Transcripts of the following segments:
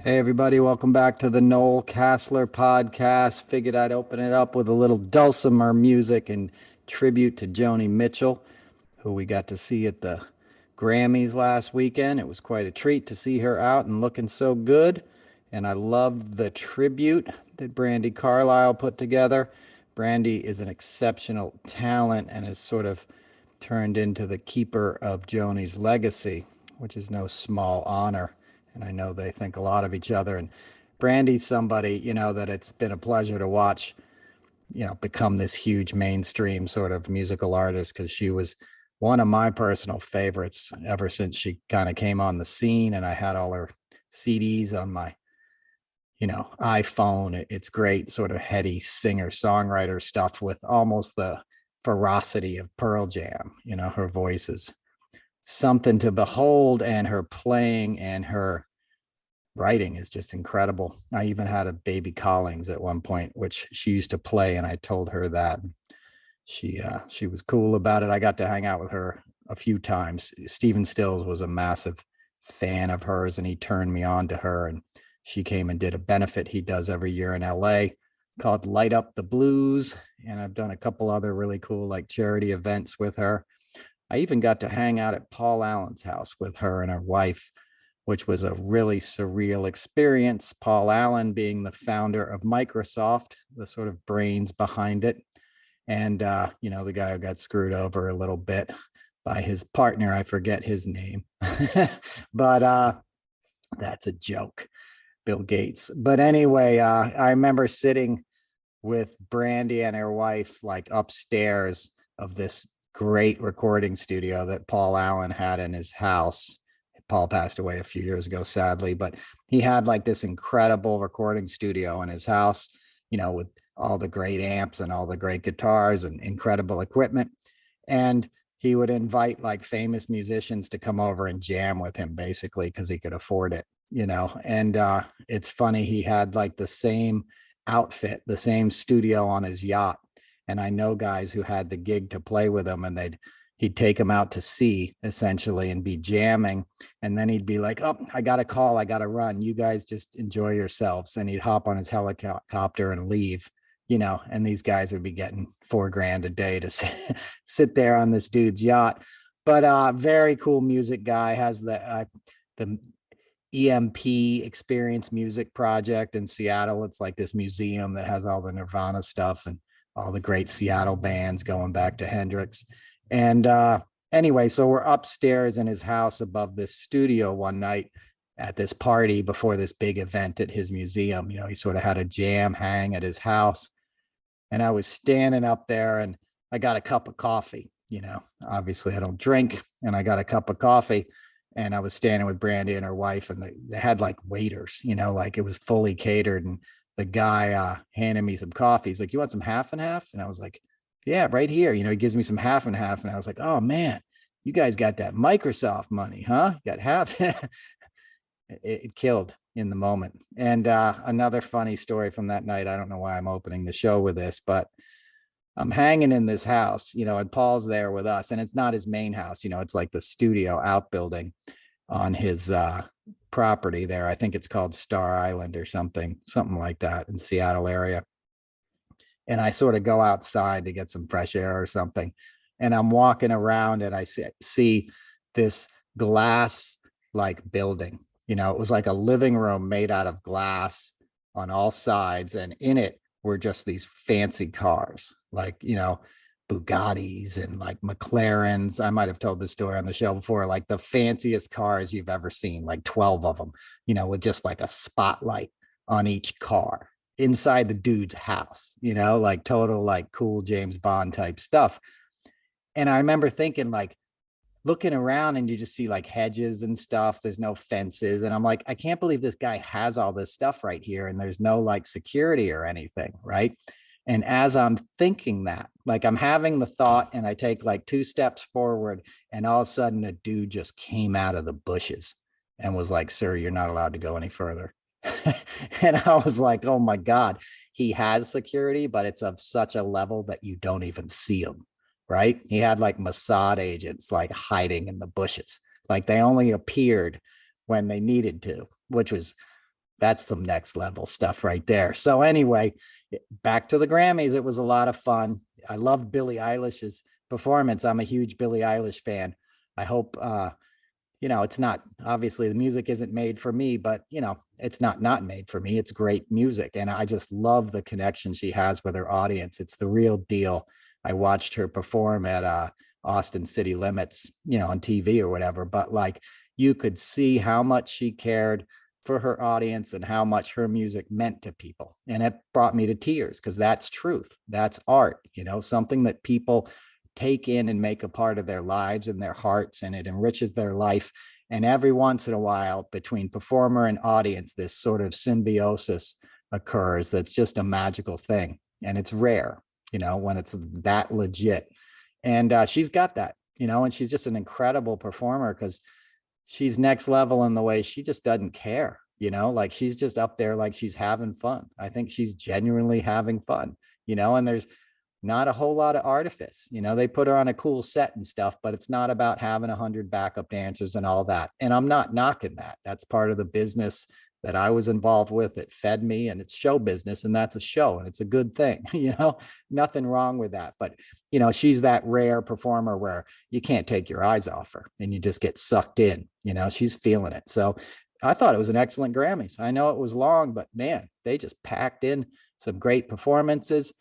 Hey everybody, welcome back to the Noel Casler podcast. Figured I'd open it up with a little dulcimer music in tribute to Joni Mitchell, who we got to see at the Grammys last weekend. It was quite a treat to see her out and looking so good. And I loved the tribute that Brandi Carlile put together. Brandi is an exceptional talent and has sort of turned into the keeper of Joni's legacy, which is no small honor. And I know they think a lot of each other. And Brandy's somebody, that it's been a pleasure to watch, become this huge mainstream sort of musical artist because she was one of my personal favorites ever since she kind of came on the scene. And I had all her CDs on my, iPhone. It's great, sort of heady singer songwriter stuff with almost the ferocity of Pearl Jam. Her voice is something to behold, and her playing and her writing is just incredible. I even had a Baby Collings at one point, which she used to play, and I told her that. She was cool about it. I got to hang out with her a few times. Stephen Stills was a massive fan of hers, and he turned me on to her, and she came and did a benefit he does every year in LA called Light Up the Blues. And I've done a couple other really cool like charity events with her. I even got to hang out at Paul Allen's house with her and her wife, which was a really surreal experience. Paul Allen being the founder of Microsoft, the sort of brains behind it. And, the guy who got screwed over a little bit by his partner, I forget his name, but that's a joke, Bill Gates. But anyway, I remember sitting with Brandi and her wife like upstairs of this great recording studio that Paul Allen had in his house. Paul passed away a few years ago, sadly, but he had like this incredible recording studio in his house, with all the great amps and all the great guitars and incredible equipment. And he would invite like famous musicians to come over and jam with him, basically, because he could afford it, and it's funny, he had like the same outfit, the same studio on his yacht. And I know guys who had the gig to play with him, and he'd take them out to sea essentially and be jamming. And then he'd be like, "Oh, I got a call. I got to run. You guys just enjoy yourselves." And he'd hop on his helicopter and leave, and these guys would be getting $4,000 a day to sit there on this dude's yacht. But very cool music guy, has the EMP Experience music project in Seattle. It's like this museum that has all the Nirvana stuff and all the great Seattle bands going back to Hendrix. And anyway, so we're upstairs in his house above this studio one night at this party before this big event at his museum. He sort of had a jam hang at his house. And I was standing up there and I got a cup of coffee. Obviously I don't drink, and I got a cup of coffee. And I was standing with Brandi and her wife, and they had like waiters, like it was fully catered. And the guy handed me some coffee. He's like, "You want some half and half?" And I was like, "Yeah, right here." He gives me some half and half. And I was like, "Oh man, you guys got that Microsoft money, huh? You got half." It killed in the moment. And another funny story from that night. I don't know why I'm opening the show with this, but I'm hanging in this house, and Paul's there with us, and it's not his main house. It's like the studio outbuilding on his property there. I think it's called Star Island or something like that in Seattle area. And I sort of go outside to get some fresh air or something. And I'm walking around and I see this glass like building. It was like a living room made out of glass on all sides. And in it were just these fancy cars, like, Bugattis and like McLarens. I might have told this story on the show before, like the fanciest cars you've ever seen, like 12 of them, with just like a spotlight on each car inside the dude's house, like total, like cool James Bond type stuff. And I remember thinking, like, looking around and you just see like hedges and stuff. There's no fences. And I'm like, I can't believe this guy has all this stuff right here. And there's no like security or anything. Right. And as I'm thinking that, like I'm having the thought and I take like 2 steps forward, and all of a sudden a dude just came out of the bushes and was like, "Sir, you're not allowed to go any further." And I was like, oh my God, he has security, but it's of such a level that you don't even see him. Right. He had like Mossad agents like hiding in the bushes. Like they only appeared when they needed to, which was That's some next level stuff right there. So anyway, back to the Grammys. It was a lot of fun. I loved Billie Eilish's performance. I'm a huge Billie Eilish fan. I hope, it's not, obviously the music isn't made for me, but it's not made for me. It's great music. And I just love the connection she has with her audience. It's the real deal. I watched her perform at Austin City Limits, on TV or whatever, but like you could see how much she cared for her audience and how much her music meant to people. And it brought me to tears because that's truth. That's art, something that people take in and make a part of their lives and their hearts, and it enriches their life. And every once in a while, between performer and audience, this sort of symbiosis occurs that's just a magical thing. And it's rare, when it's that legit. And she's got that, and she's just an incredible performer because she's next level in the way she just doesn't care, like she's just up there, like she's having fun. I think she's genuinely having fun, and there's not a whole lot of artifice. They put her on a cool set and stuff, but it's not about having 100 backup dancers and all that. And I'm not knocking that. That's part of the business that I was involved with. It fed me, and it's show business, and that's a show, and it's a good thing, nothing wrong with that. But, she's that rare performer where you can't take your eyes off her and you just get sucked in, she's feeling it. So I thought it was an excellent Grammys. I know it was long, but man, they just packed in some great performances.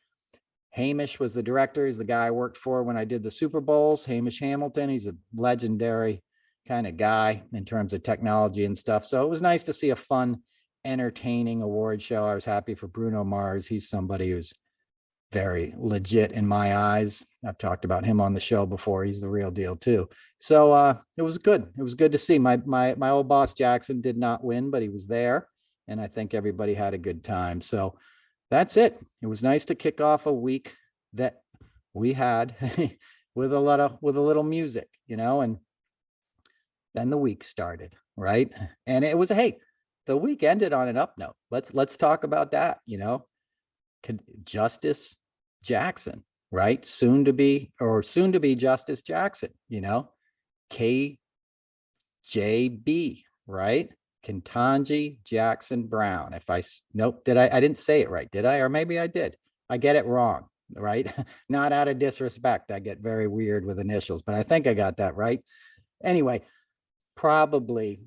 Hamish was the director. He's the guy I worked for when I did the Super Bowls. Hamish Hamilton. He's a legendary kind of guy in terms of technology and stuff. So it was nice to see a fun, entertaining award show. I was happy for Bruno Mars. He's somebody who's very legit in my eyes. I've talked about him on the show before. He's the real deal too. So it was good. It was good to see. My old boss Jackson did not win, but he was there, and I think everybody had a good time. So that's it. It was nice to kick off a week that we had with a little music, and then the week started, right? And it was, hey, the week ended on an up note. Let's talk about that, Justice Jackson, right? Soon to be Justice Jackson, KJB, right? Ketanji Jackson Brown. I didn't say it right, did I? Or maybe I did. I get it wrong, right? Not out of disrespect. I get very weird with initials, but I think I got that right. Anyway, probably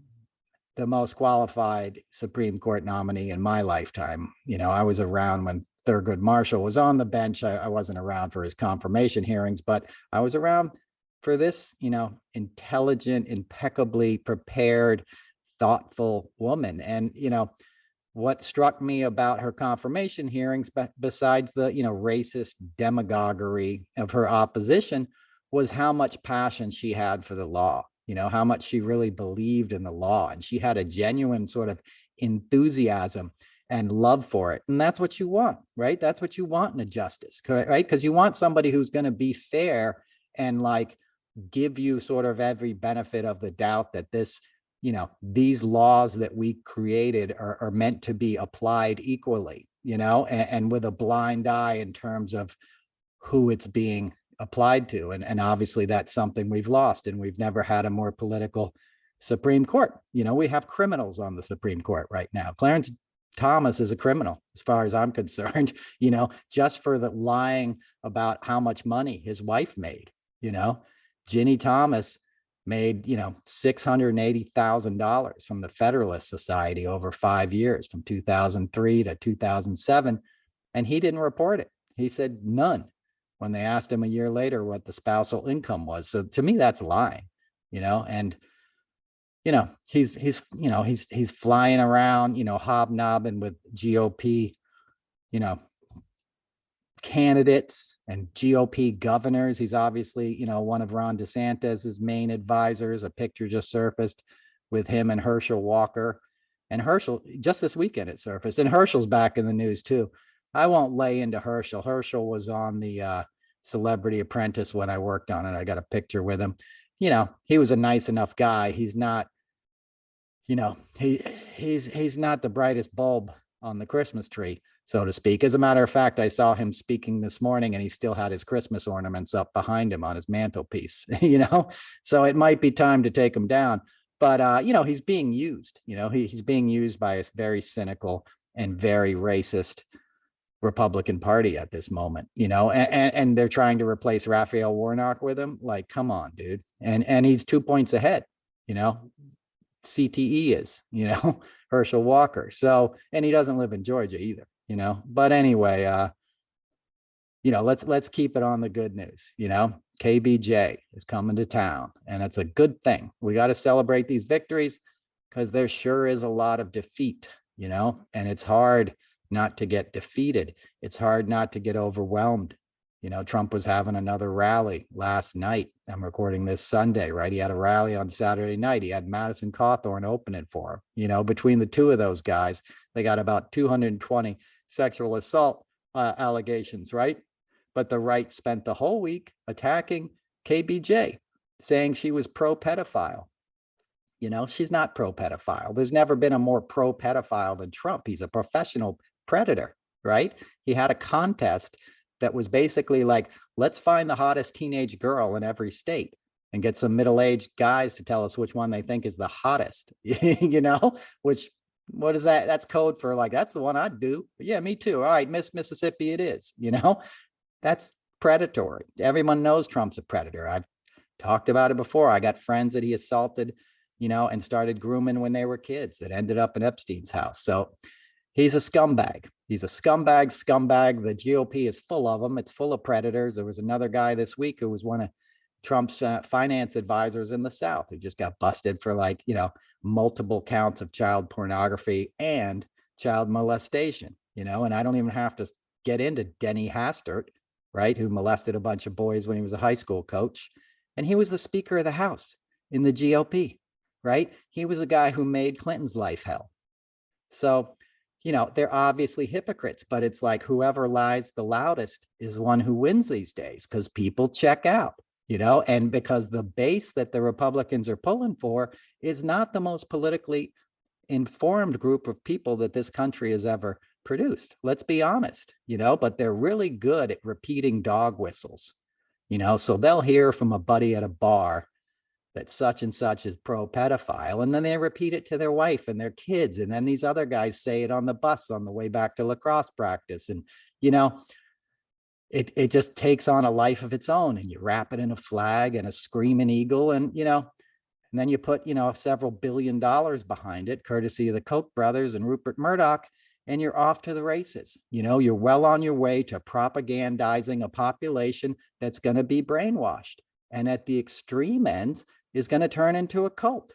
the most qualified Supreme Court nominee in my lifetime. I was around when Thurgood Marshall was on the bench. I wasn't around for his confirmation hearings, but I was around for this, intelligent, impeccably prepared, thoughtful woman. And what struck me about her confirmation hearings, besides the racist demagoguery of her opposition, was how much passion she had for the law, how much she really believed in the law, and she had a genuine sort of enthusiasm and love for it. And that's what you want, right? That's what you want in a justice, right? Because you want somebody who's going to be fair and like give you sort of every benefit of the doubt that this, these laws that we created are meant to be applied equally, and with a blind eye in terms of who it's being applied to. And obviously that's something we've lost, and we've never had a more political Supreme Court. We have criminals on the Supreme Court right now. Clarence Thomas is a criminal as far as I'm concerned, just for the lying about how much money his wife made. Ginny Thomas made, $680,000 from the Federalist Society over 5 years, from 2003 to 2007. And he didn't report it. He said none when they asked him a year later what the spousal income was. So to me, that's lying, and, he's flying around, hobnobbing with GOP, candidates and GOP governors. He's obviously, one of Ron DeSantis's main advisors. A picture just surfaced with him and Herschel Walker. And Herschel, just this weekend it surfaced. And Herschel's back in the news too. I won't lay into Herschel. Herschel was on the Celebrity Apprentice when I worked on it. I got a picture with him. He was a nice enough guy. He's not, he's not the brightest bulb on the Christmas tree, so to speak. As a matter of fact, I saw him speaking this morning and he still had his Christmas ornaments up behind him on his mantelpiece, so it might be time to take him down. But you know, he's being used. You know, he's being used by a very cynical and very racist Republican Party at this moment, you know, and they're trying to replace Raphael Warnock with him. Like, come on, dude. And he's 2 points ahead, you know. CTE is, you know, Herschel Walker. So, and he doesn't live in Georgia either, you know. But anyway, you know, let's keep it on the good news, you know. KBJ is coming to town, and it's a good thing. We got to celebrate these victories because there sure is a lot of defeat, you know, and it's hard not to get defeated. It's hard not to get overwhelmed. You know, Trump was having another rally last night. I'm recording this Sunday, right? He had a rally on Saturday night. He had Madison Cawthorn open it for him. You know, between the two of those guys, they got about 220 sexual assault allegations, right? But the right spent the whole week attacking KBJ, saying she was pro-pedophile. You know, she's not pro-pedophile. There's never been a more pro-pedophile than Trump. He's a professional predator, right? He had a contest that was basically like, let's find the hottest teenage girl in every state and get some middle-aged guys to tell us which one they think is the hottest, you know, which, what is that? That's code for like, that's the one I'd do. But yeah, me too. All right, Miss Mississippi it is, you know. That's predatory. Everyone knows Trump's a predator. I've talked about it before. I got friends that he assaulted, you know, and started grooming when they were kids that ended up in Epstein's house. So he's a scumbag. He's a scumbag. The GOP is full of them. It's full of predators. There was another guy this week who was one of Trump's finance advisors in the South who just got busted for, like, you know, multiple counts of child pornography and child molestation, you know. And I don't even have to get into Denny Hastert, right, who molested a bunch of boys when he was a high school coach. And he was the Speaker of the House in the GOP, right? He was a guy who made Clinton's life hell. So, you know, they're obviously hypocrites, but it's like whoever lies the loudest is the one who wins these days, because people check out, you know, and because the base that the Republicans are pulling for is not the most politically informed group of people that this country has ever produced. Let's be honest, you know, but they're really good at repeating dog whistles, you know, so they'll hear from a buddy at a bar that such and such is pro-pedophile, and then they repeat it to their wife and their kids, and then these other guys say it on the bus on the way back to lacrosse practice. And, you know, it just takes on a life of its own, and you wrap it in a flag and a screaming eagle, and, you know, and then you put, you know, several $1 billion behind it, courtesy of the Koch brothers and Rupert Murdoch, and you're off to the races. You know, you're well on your way to propagandizing a population that's going to be brainwashed, and at the extreme ends is going to turn into a cult.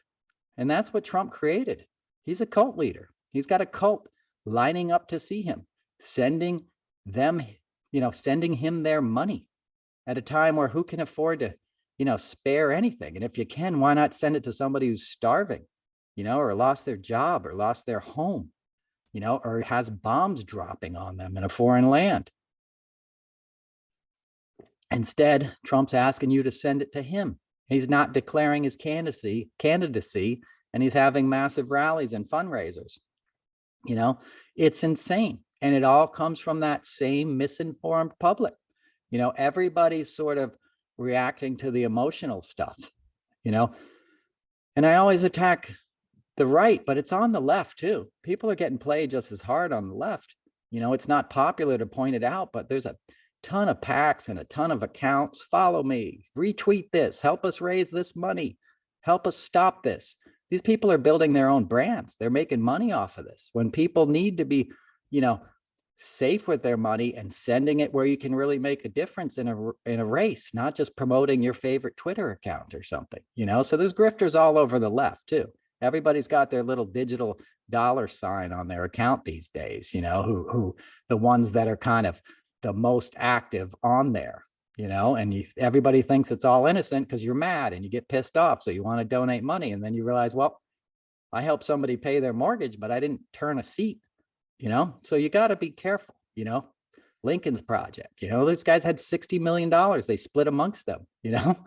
And that's what Trump created. He's a cult leader. He's got a cult lining up to see him, sending them, you know, sending him their money at a time where who can afford to, you know, spare anything? And if you can, why not send it to somebody who's starving, you know, or lost their job or lost their home, you know, or has bombs dropping on them in a foreign land? Instead, Trump's asking you to send it to him. He's not declaring his candidacy, and he's having massive rallies and fundraisers. You know, it's insane. And it all comes from that same misinformed public. You know, everybody's sort of reacting to the emotional stuff, you know. And I always attack the right, but it's on the left too. People are getting played just as hard on the left. You know, it's not popular to point it out, but there's a ton of PACs and a ton of accounts. Follow me, retweet this, help us raise this money, help us stop this. These people are building their own brands. They're making money off of this. When people need to be, you know, safe with their money and sending it where you can really make a difference in a race, not just promoting your favorite Twitter account or something, you know. So there's grifters all over the left too. Everybody's got their little digital dollar sign on their account these days, you know, who the ones that are kind of the most active on there, you know, and everybody thinks it's all innocent because you're mad and you get pissed off. So you want to donate money. And then you realize, well, I helped somebody pay their mortgage, but I didn't turn a seat, you know. So you got to be careful, you know. Lincoln's Project, you know, those guys had $60 million. They split amongst them, you know,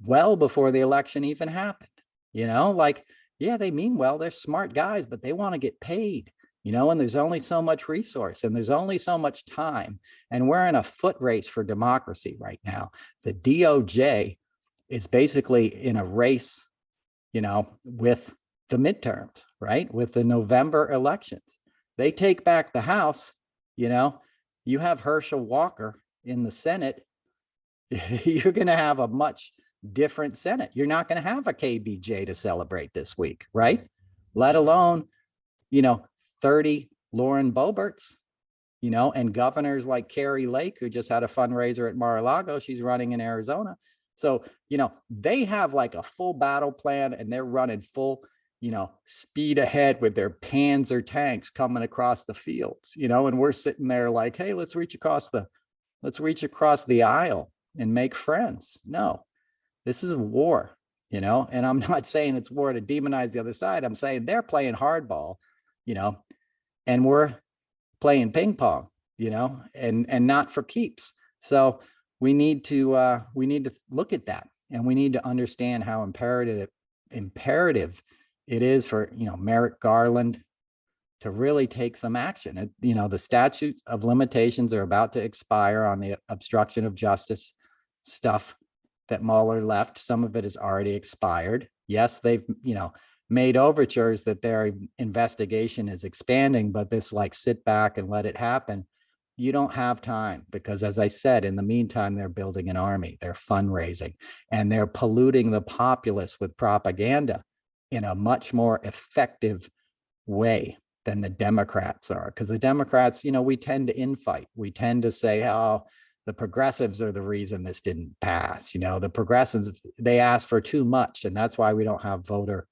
well before the election even happened, you know, like, yeah, they mean well, they're smart guys, but they want to get paid. You know, and there's only so much resource and there's only so much time. And we're in a foot race for democracy right now. The DOJ is basically in a race with the midterms, right? With the November elections. They take back the House, you have Herschel Walker in the Senate. You're going to have a much different Senate. You're not going to have a KBJ to celebrate this week, right? Let alone, 30 Lauren Boeberts, and governors like Carrie Lake, who just had a fundraiser at Mar-a-Lago. She's running in Arizona. So, they have like a full battle plan, and they're running full, speed ahead with their Panzer tanks coming across the fields, and we're sitting there like, hey, let's reach across the aisle and make friends. No, this is a war, and I'm not saying it's war to demonize the other side. I'm saying they're playing hardball, and we're playing ping pong, and not for keeps. So we need to look at that, and we need to understand how imperative it is for, Merrick Garland to really take some action. The statute of limitations are about to expire on the obstruction of justice stuff that Mueller left. Some of it has already expired. Yes, they've, made overtures that their investigation is expanding, but this like sit back and let it happen, you don't have time, because as I said, in the meantime, they're building an army, they're fundraising, and they're polluting the populace with propaganda in a much more effective way than the Democrats are. Because the Democrats, we tend to infight. We tend to say, oh, the progressives are the reason this didn't pass. The progressives, they asked for too much, and that's why we don't have voter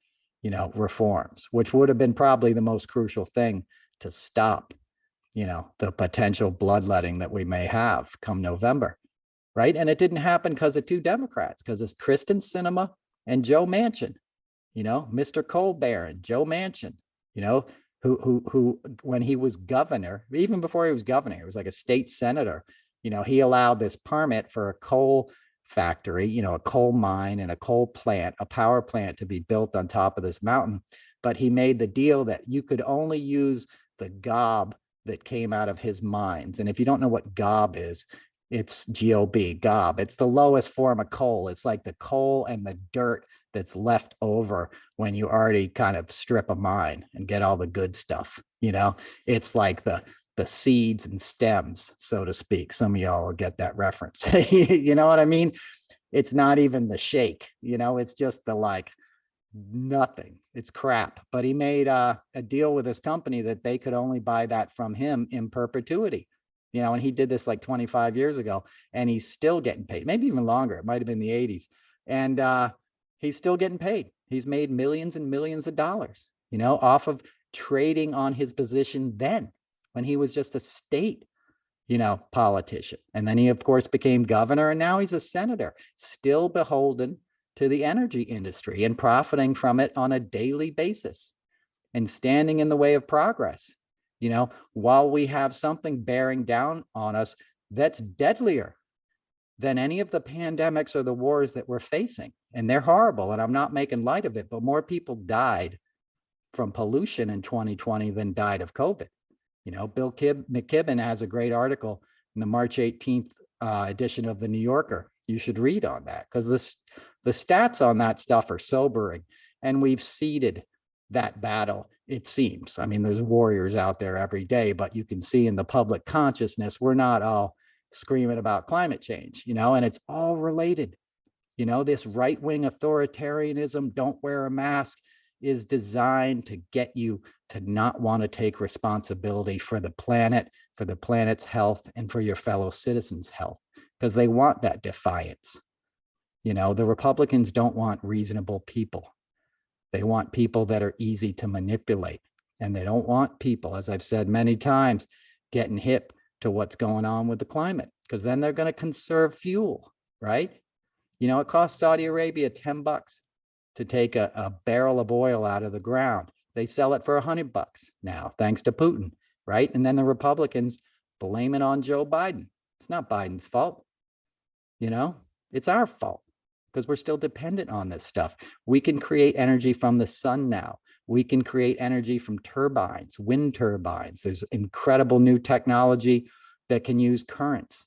reforms, which would have been probably the most crucial thing to stop, the potential bloodletting that we may have come November, right? And it didn't happen because of two Democrats, because it's Kristen Sinema and Joe Manchin, Mr. Colbert and Joe Manchin, who when he was governor, even before he was governor, he was like a state senator, he allowed this permit for a coal factory, a coal mine and a coal plant, a power plant to be built on top of this mountain. But he made the deal that you could only use the gob that came out of his mines. And if you don't know what gob is, it's G-O-B, gob. It's the lowest form of coal. It's like the coal and the dirt that's left over when you already kind of strip a mine and get all the good stuff. It's like the seeds and stems, so to speak. Some of y'all will get that reference. You know what I mean? It's not even the shake, it's just the like nothing. It's crap. But he made a deal with this company that they could only buy that from him in perpetuity. And he did this like 25 years ago, and he's still getting paid, maybe even longer. It might've been the 80s. And he's still getting paid. He's made millions and millions of dollars, off of trading on his position then, when he was just a state, politician. And then he, of course, became governor, and now he's a senator, still beholden to the energy industry and profiting from it on a daily basis and standing in the way of progress, while we have something bearing down on us that's deadlier than any of the pandemics or the wars that we're facing. And they're horrible, and I'm not making light of it, but more people died from pollution in 2020 than died of COVID. Bill McKibben has a great article in the March 18th edition of the New Yorker. You should read on that, because the stats on that stuff are sobering, and we've ceded that battle, it seems. I mean, there's warriors out there every day, but you can see in the public consciousness, we're not all screaming about climate change, and it's all related. This right-wing authoritarianism, don't wear a mask, is designed to get you to not want to take responsibility for the planet, for the planet's health, and for your fellow citizens' health, because they want that defiance. The Republicans don't want reasonable people. They want people that are easy to manipulate. And they don't want people, as I've said many times, getting hip to what's going on with the climate, because then they're going to conserve fuel, right? It costs Saudi Arabia $10 to take a barrel of oil out of the ground. They sell it for $100 now, thanks to Putin, right? And then the Republicans blame it on Joe Biden. It's not Biden's fault. It's our fault, because we're still dependent on this stuff. We can create energy from the sun now. We can create energy from turbines, wind turbines. There's incredible new technology that can use currents,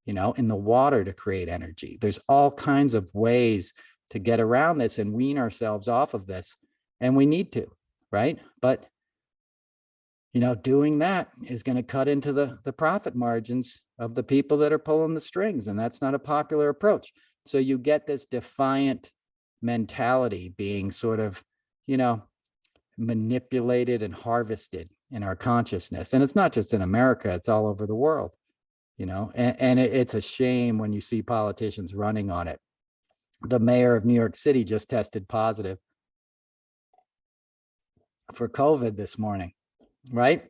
in the water to create energy. There's all kinds of ways to get around this and wean ourselves off of this. And we need to, right? But, doing that is going to cut into the profit margins of the people that are pulling the strings. And that's not a popular approach. So you get this defiant mentality being sort of, manipulated and harvested in our consciousness. And it's not just in America, it's all over the world, and it's a shame when you see politicians running on it. The mayor of New York City just tested positive for COVID this morning, right?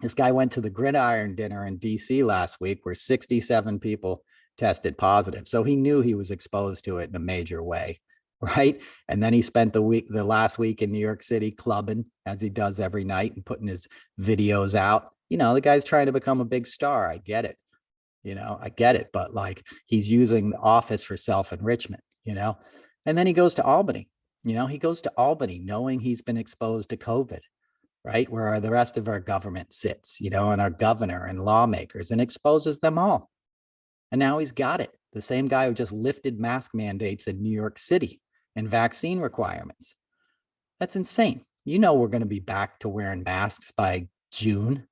This guy went to the Gridiron dinner in DC last week where 67 people tested positive. So he knew he was exposed to it in a major way, right? And then he spent the last week in New York City clubbing, as he does every night, and putting his videos out. The guy's trying to become a big star. I get it. I get it. But like, he's using the office for self-enrichment, and then he goes to Albany. He goes to Albany knowing he's been exposed to COVID, right? Where the rest of our government sits, and our governor and lawmakers, and exposes them all. And now he's got it. The same guy who just lifted mask mandates in New York City and vaccine requirements. That's insane. We're going to be back to wearing masks by June,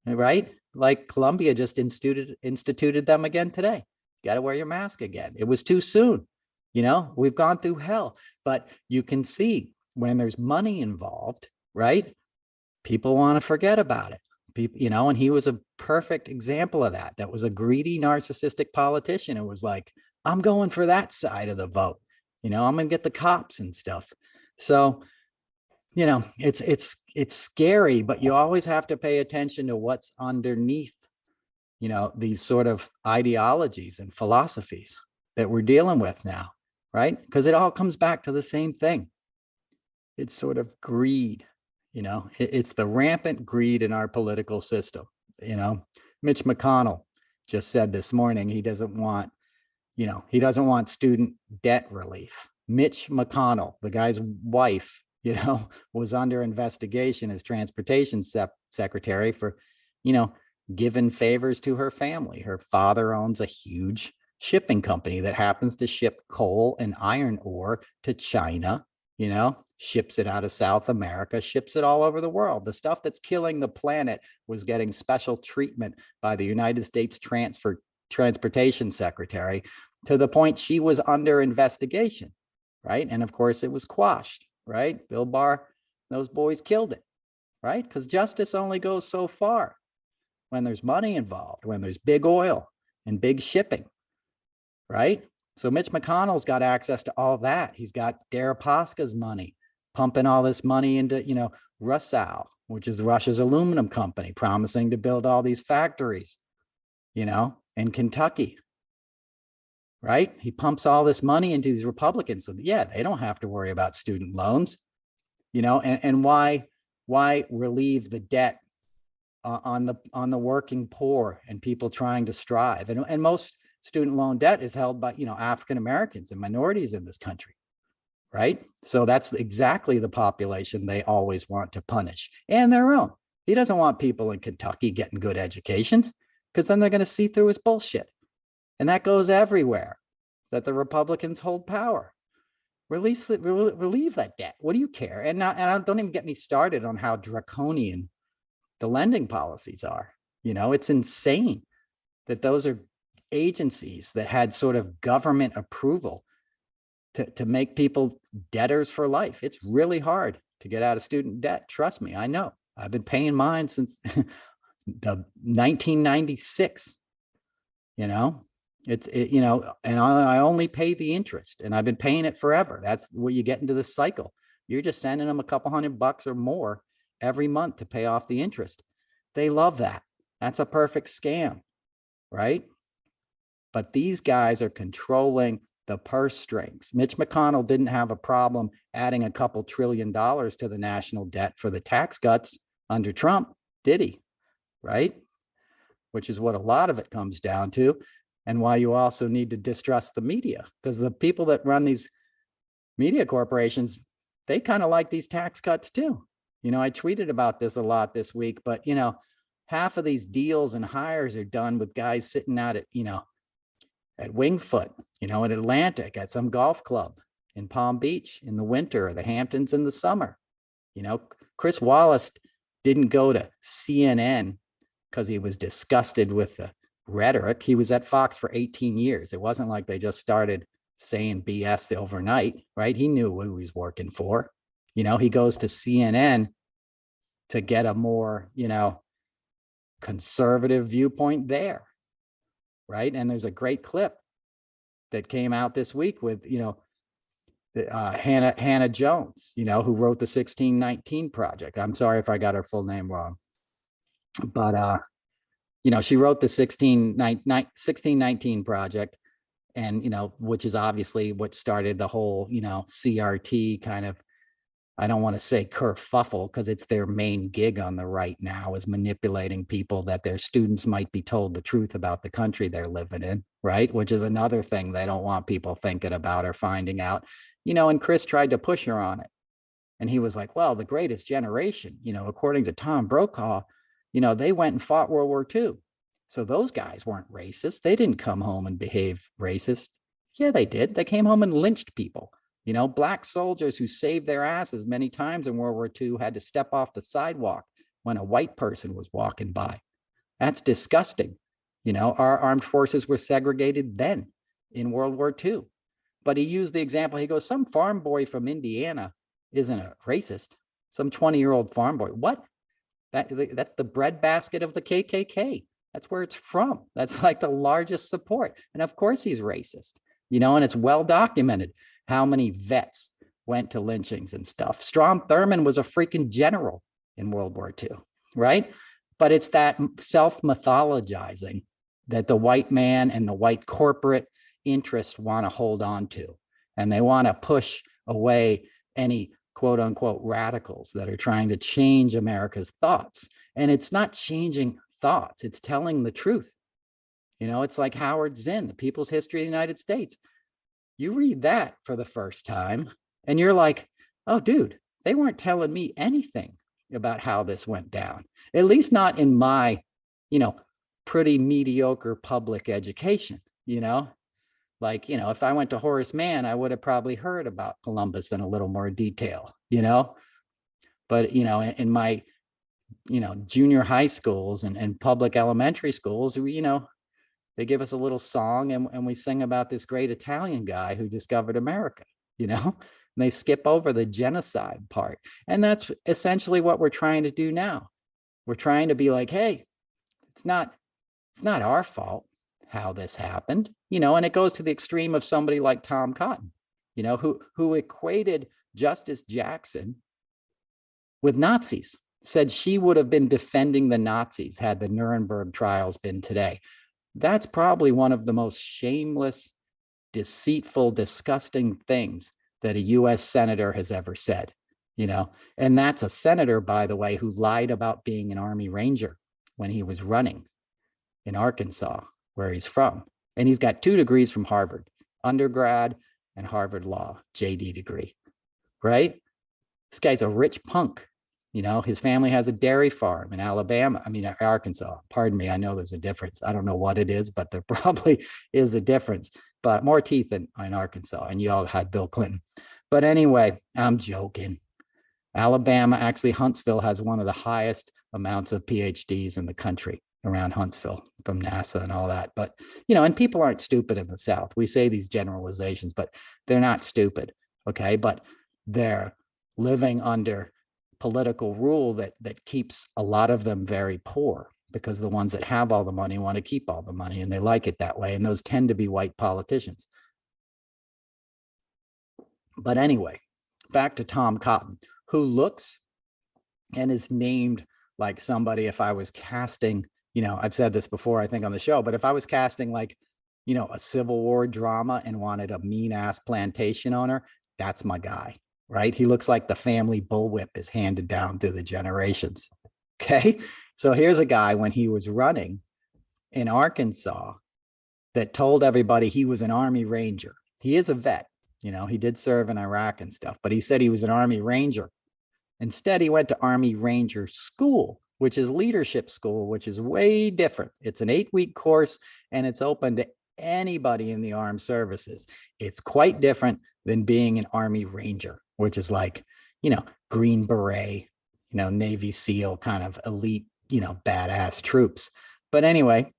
right? Like Colombia just instituted them again today. You got to wear your mask again. It was too soon. We've gone through hell, but you can see when there's money involved, right? People want to forget about it. People, and he was a perfect example of that. That was a greedy, narcissistic politician. It was like, I'm going for that side of the vote. I'm going to get the cops and stuff. So, it's scary, but you always have to pay attention to what's underneath, these sort of ideologies and philosophies that we're dealing with now, right? Because it all comes back to the same thing. It's sort of greed, it's the rampant greed in our political system. Mitch McConnell just said this morning he doesn't want student debt relief. Mitch McConnell, the guy's wife, was under investigation as transportation secretary for, giving favors to her family. Her father owns a huge shipping company that happens to ship coal and iron ore to China, ships it out of South America, ships it all over the world. The stuff that's killing the planet was getting special treatment by the United States transportation secretary, to the point she was under investigation, right? And of course it was quashed, right? Bill Barr, those boys killed it, right? Because justice only goes so far when there's money involved, when there's big oil and big shipping, right? So Mitch McConnell's got access to all that. He's got Deripaska's money, pumping all this money into, Rusal, which is Russia's aluminum company, promising to build all these factories, in Kentucky, right? He pumps all this money into these Republicans. So yeah, they don't have to worry about student loans, and why relieve the debt on the working poor and people trying to strive? And most student loan debt is held by, African Americans and minorities in this country, right? So that's exactly the population they always want to punish, and their own. He doesn't want people in Kentucky getting good educations, because then they're going to see through his bullshit. And that goes everywhere that the Republicans hold power. Relieve that debt. What do you care? And don't even get me started on how draconian the lending policies are. It's insane that those are agencies that had sort of government approval to make people debtors for life. It's really hard to get out of student debt. Trust me, I know. I've been paying mine since the 1996. And I only pay the interest, and I've been paying it forever. That's where you get into this cycle. You're just sending them a couple $100 or more every month to pay off the interest. They love that. That's a perfect scam, right? But these guys are controlling the purse strings. Mitch McConnell didn't have a problem adding a couple $1 trillion to the national debt for the tax cuts under Trump, did he? Right? Which is what a lot of it comes down to, and why you also need to distrust the media, because the people that run these media corporations, they kind of like these tax cuts too. I tweeted about this a lot this week, but half of these deals and hires are done with guys sitting out at, at Wingfoot, at Atlantic, at some golf club, in Palm Beach in the winter, or the Hamptons in the summer. You know, Chris Wallace didn't go to CNN because he was disgusted with the rhetoric. He was at Fox for 18 years. It wasn't like they just started saying BS overnight, right? He knew who he was working for. You know, he goes to CNN to get a more, you know, conservative viewpoint there, right? And there's a great clip that came out this week with, you know, Hannah Jones, you know, who wrote the 1619 Project. I'm sorry if I got her full name wrong, but you know, she wrote the 1619 Project, and you know, which is obviously what started the whole, you know, CRT kind of, I don't want to say kerfuffle because it's their main gig on the right now, is manipulating people that their students might be told the truth about the country they're living in, right? Which is another thing they don't want people thinking about or finding out, you know. And Chris tried to push her on it. And he was like, well, the greatest generation, you know, according to Tom Brokaw, you know, they went and fought World War II. So those guys weren't racist. They didn't come home and behave racist. Yeah, they did. They came home and lynched people. You know, black soldiers who saved their asses many times in World War II had to step off the sidewalk when a white person was walking by. That's disgusting. You know, our armed forces were segregated then in World War II. But he used the example, he goes, some farm boy from Indiana isn't a racist. Some 20-year-old farm boy. What? That's the breadbasket of the KKK. That's where it's from. That's like the largest support. And of course he's racist, you know, and it's well documented how many vets went to lynchings and stuff. Strom Thurmond was a freaking general in World War II, right? But it's that self-mythologizing that the white man and the white corporate interests want to hold on to. And they want to push away any quote unquote radicals that are trying to change America's thoughts. And it's not changing thoughts, it's telling the truth. You know, it's like Howard Zinn, The People's History of the United States. You read that for the first time and you're like, oh, dude, they weren't telling me anything about how this went down, at least not in my, you know, pretty mediocre public education, you know. Like, you know, if I went to Horace Mann, I would have probably heard about Columbus in a little more detail, you know. But, you know, in my, you know, junior high schools and public elementary schools, we, you know, they give us a little song and we sing about this great Italian guy who discovered America, you know, and they skip over the genocide part. And that's essentially what we're trying to do now. We're trying to be like, hey, it's not our fault how this happened, you know. And it goes to the extreme of somebody like Tom Cotton, you know, who equated Justice Jackson with Nazis, said she would have been defending the Nazis had the Nuremberg trials been today. That's probably one of the most shameless, deceitful, disgusting things that a US senator has ever said, you know. And that's a senator, by the way, who lied about being an Army Ranger when he was running in Arkansas, where he's from. And he's got 2 degrees from Harvard, undergrad and Harvard Law, JD degree, right? This guy's a rich punk. You know, his family has a dairy farm in Arkansas. Pardon me, I know there's a difference. I don't know what it is, but there probably is a difference. But more teeth in Arkansas, and you all had Bill Clinton. But anyway, I'm joking. Alabama, actually, Huntsville has one of the highest amounts of PhDs in the country around Huntsville from NASA and all that. But, you know, and people aren't stupid in the South. We say these generalizations, but they're not stupid, okay? But they're living under political rule that keeps a lot of them very poor, because the ones that have all the money want to keep all the money, and they like it that way. And those tend to be white politicians. But anyway, back to Tom Cotton, who looks and is named like somebody, if I was casting, you know, I've said this before, I think on the show, but if I was casting like, you know, a Civil War drama and wanted a mean ass plantation owner, that's my guy. Right? He looks like the family bullwhip is handed down through the generations. Okay. So here's a guy when he was running in Arkansas that told everybody he was an Army Ranger. He is a vet, you know, he did serve in Iraq and stuff, but he said he was an Army Ranger. Instead, he went to Army Ranger School, which is leadership school, which is way different. It's an 8-week course and it's open to anybody in the armed services. It's quite different than being an Army Ranger, which is like, Green Beret, Navy SEAL kind of elite, badass troops. But anyway,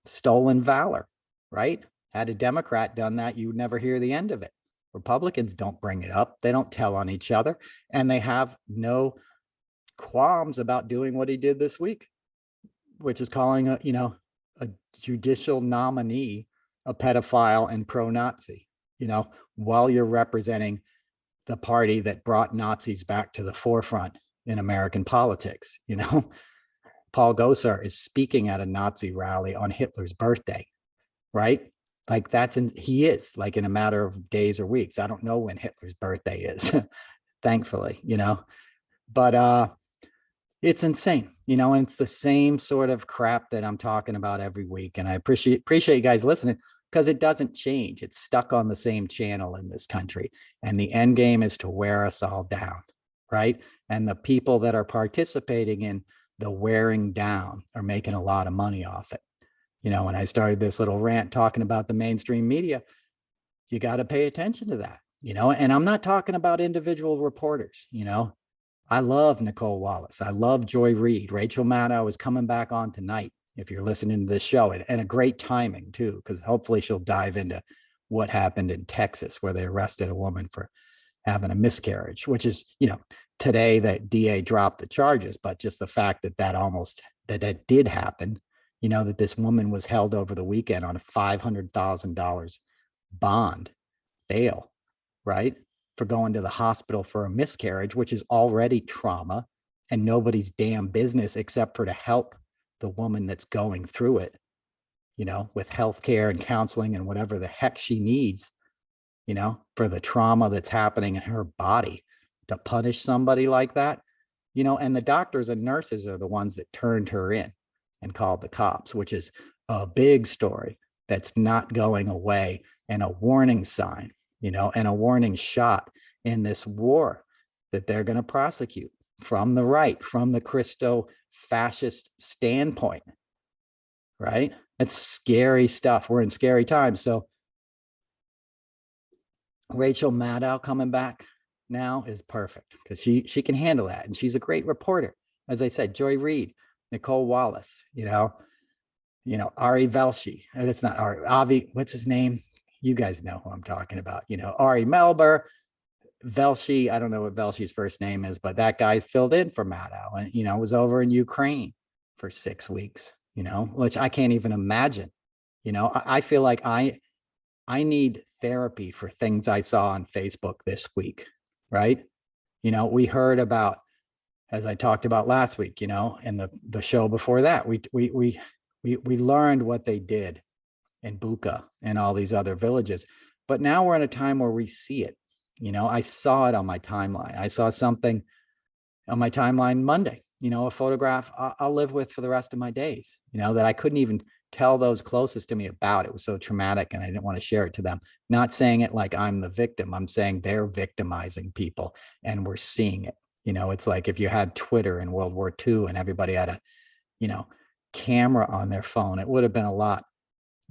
stolen valor, right? Had a Democrat done that, you would never hear the end of it. Republicans don't bring it up. They don't tell on each other. And they have no qualms about doing what he did this week, which is calling a judicial nominee a pedophile and pro-Nazi, while you're representing the party that brought Nazis back to the forefront in American politics. Paul Gosar is speaking at a Nazi rally on Hitler's birthday, right? Like he is like in a matter of days or weeks. I don't know when Hitler's birthday is, thankfully, but it's insane, and it's the same sort of crap that I'm talking about every week. And I appreciate you guys listening, because it doesn't change. It's stuck on the same channel in this country. And the end game is to wear us all down, right? And the people that are participating in the wearing down are making a lot of money off it. When I started this little rant talking about the mainstream media, you got to pay attention to that, and I'm not talking about individual reporters. I love Nicole Wallace. I love Joy Reid. Rachel Maddow is coming back on tonight, if you're listening to this show, and a great timing too, because hopefully she'll dive into what happened in Texas, where they arrested a woman for having a miscarriage, which is, today that DA dropped the charges, but just the fact that did happen, that this woman was held over the weekend on a $500,000 bond bail, right? For going to the hospital for a miscarriage, which is already trauma and nobody's damn business except for to help the woman that's going through it, with healthcare and counseling and whatever the heck she needs, for the trauma that's happening in her body. To punish somebody like that, and the doctors and nurses are the ones that turned her in and called the cops, which is a big story that's not going away, and a warning sign, and a warning shot in this war that they're going to prosecute from the right, from the Christo-fascist standpoint, right? It's scary stuff. We're in scary times. So Rachel Maddow coming back now is perfect, because she can handle that, and she's a great reporter. As I said, Joy Reid, Nicole Wallace, Ari Velshi, and it's not Ari, Avi, what's his name? You guys know who I'm talking about. Ari Melber, Velshi, I don't know what Velshi's first name is, but that guy filled in for Maddow, and was over in Ukraine for 6 weeks, which I can't even imagine. I feel like I need therapy for things I saw on Facebook this week, right? We heard about, as I talked about last week, and the show before that, we learned what they did in Bucha and all these other villages. But now we're in a time where we see it. I saw it on my timeline. I saw something on my timeline Monday, a photograph I'll live with for the rest of my days, that I couldn't even tell those closest to me about. It was so traumatic, and I didn't want to share it to them. Not saying it like I'm the victim. I'm saying they're victimizing people, and we're seeing it. It's like if you had Twitter in World War II and everybody had a, camera on their phone, it would have been a lot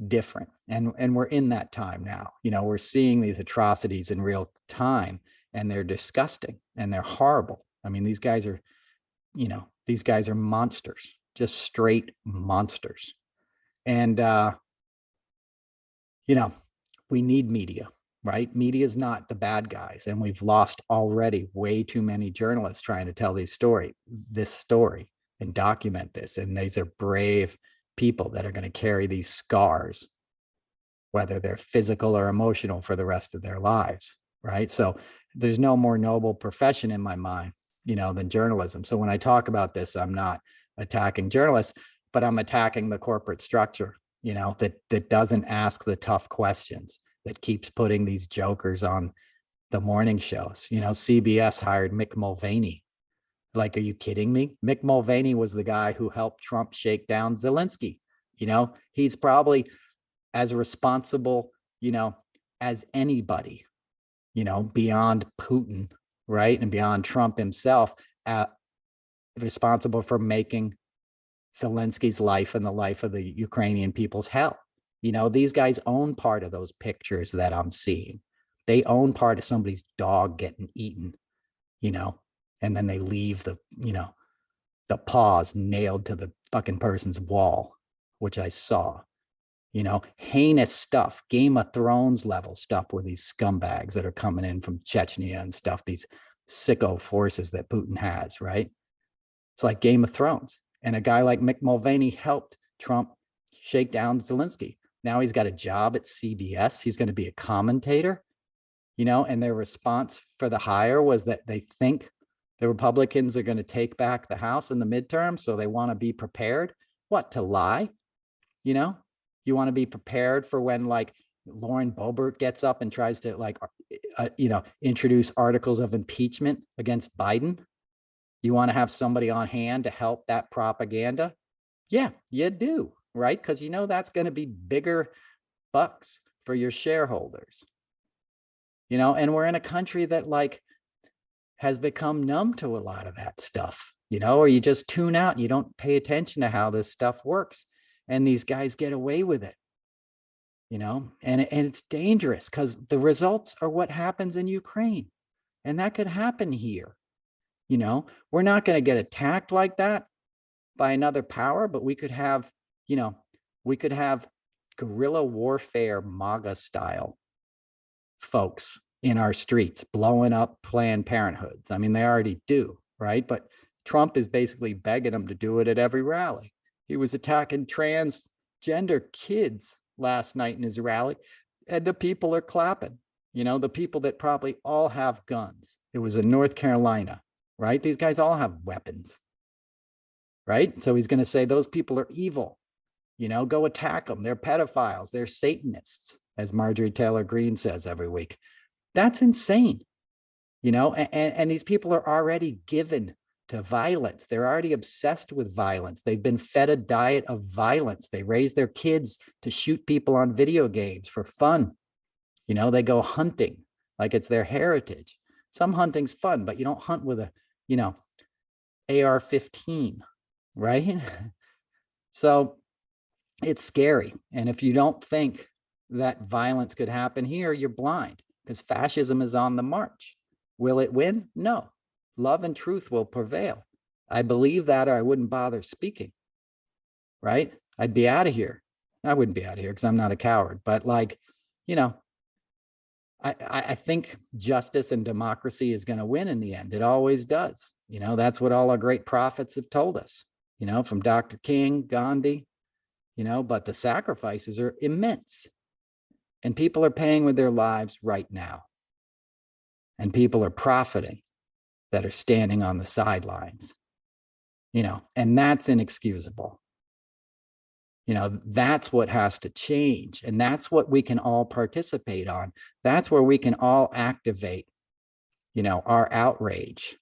different. And we're in that time now. We're seeing these atrocities in real time, and they're disgusting and they're horrible. I mean, these guys are monsters, just straight monsters. And we need media, right? Media is not the bad guys, and we've lost already way too many journalists trying to tell this story and document this. And these are brave people that are going to carry these scars, whether they're physical or emotional, for the rest of their lives, right? So there's no more noble profession in my mind, than journalism. So when I talk about this, I'm not attacking journalists, but I'm attacking the corporate structure, that doesn't ask the tough questions, that keeps putting these jokers on the morning shows. CBS hired Mick Mulvaney. Like, are you kidding me? Mick Mulvaney was the guy who helped Trump shake down Zelensky. He's probably as responsible, as anybody, beyond Putin, right? And beyond Trump himself, responsible for making Zelensky's life and the life of the Ukrainian people's hell. You know, these guys own part of those pictures that I'm seeing. They own part of somebody's dog getting eaten, you know, and then they leave the, you know, the paws nailed to the fucking person's wall, which I saw. You know, heinous stuff, Game of Thrones level stuff with these scumbags that are coming in from Chechnya and stuff, these sicko forces that Putin has, right? It's like Game of Thrones. And a guy like Mick Mulvaney helped Trump shake down Zelensky. Now he's got a job at CBS. He's going to be a commentator, you know, and their response for the hire was that they think the Republicans are going to take back the House in the midterm. So they want to be prepared. What, to lie? You know, you want to be prepared for when like Lauren Boebert gets up and tries to like, you know, introduce articles of impeachment against Biden. You want to have somebody on hand to help that propaganda? Yeah, you do, right? Because you know that's going to be bigger bucks for your shareholders. You know, and we're in a country that like has become numb to a lot of that stuff, you know, or you just tune out and you don't pay attention to how this stuff works. And these guys get away with it, you know, and it's dangerous because the results are what happens in Ukraine. And that could happen here. You know, we're not going to get attacked like that by another power, but we could have, you know, we could have guerrilla warfare, MAGA style folks in our streets blowing up Planned Parenthoods. I mean, they already do, right? But Trump is basically begging them to do it at every rally. He was attacking transgender kids last night in his rally, and the people are clapping. You know, the people that probably all have guns. It was in North Carolina. Right? These guys all have weapons, right? So he's going to say those people are evil, you know, go attack them. They're pedophiles. They're Satanists, as Marjorie Taylor Greene says every week. That's insane, you know, and these people are already given to violence. They're already obsessed with violence. They've been fed a diet of violence. They raise their kids to shoot people on video games for fun. You know, they go hunting like it's their heritage. Some hunting's fun, but you don't hunt with a, you know, AR-15, right? So it's scary. And if you don't think that violence could happen here, you're blind because fascism is on the march. Will it win? No. Love and truth will prevail. I believe that, or I wouldn't bother speaking, right? I'd be out of here. I wouldn't be out of here because I'm not a coward, but like, you know, I think justice and democracy is going to win in the end. It always does. You know, that's what all our great prophets have told us, you know, from Dr. King, Gandhi, you know, but the sacrifices are immense. And people are paying with their lives right now. And people are profiting that are standing on the sidelines, you know, and that's inexcusable. You know, that's what has to change. And that's what we can all participate on. That's where we can all activate, you know, our outrage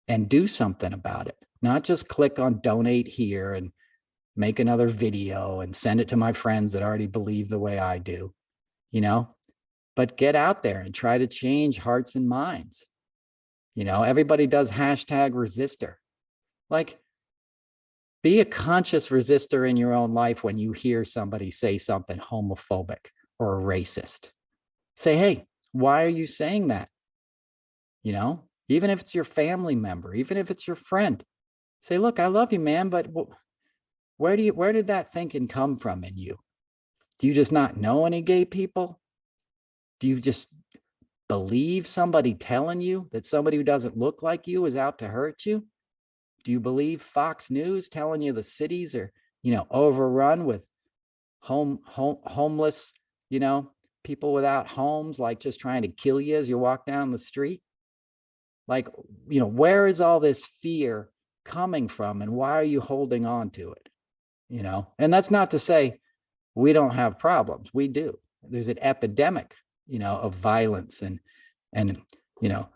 and do something about it. Not just click on donate here and make another video and send it to my friends that already believe the way I do, you know, but get out there and try to change hearts and minds. You know, everybody does #resistor. Like, be a conscious resistor in your own life when you hear somebody say something homophobic or racist. Say, hey, why are you saying that? You know, even if it's your family member, even if it's your friend, say, look, I love you, man, but where did that thinking come from in you? Do you just not know any gay people? Do you just believe somebody telling you that somebody who doesn't look like you is out to hurt you? Do you believe Fox News telling you the cities are, you know, overrun with homeless, you know, people without homes, like just trying to kill you as you walk down the street? Like, you know, where is all this fear coming from and why are you holding on to it? You know, and that's not to say we don't have problems. We do. There's an epidemic, you know, of violence and, you know,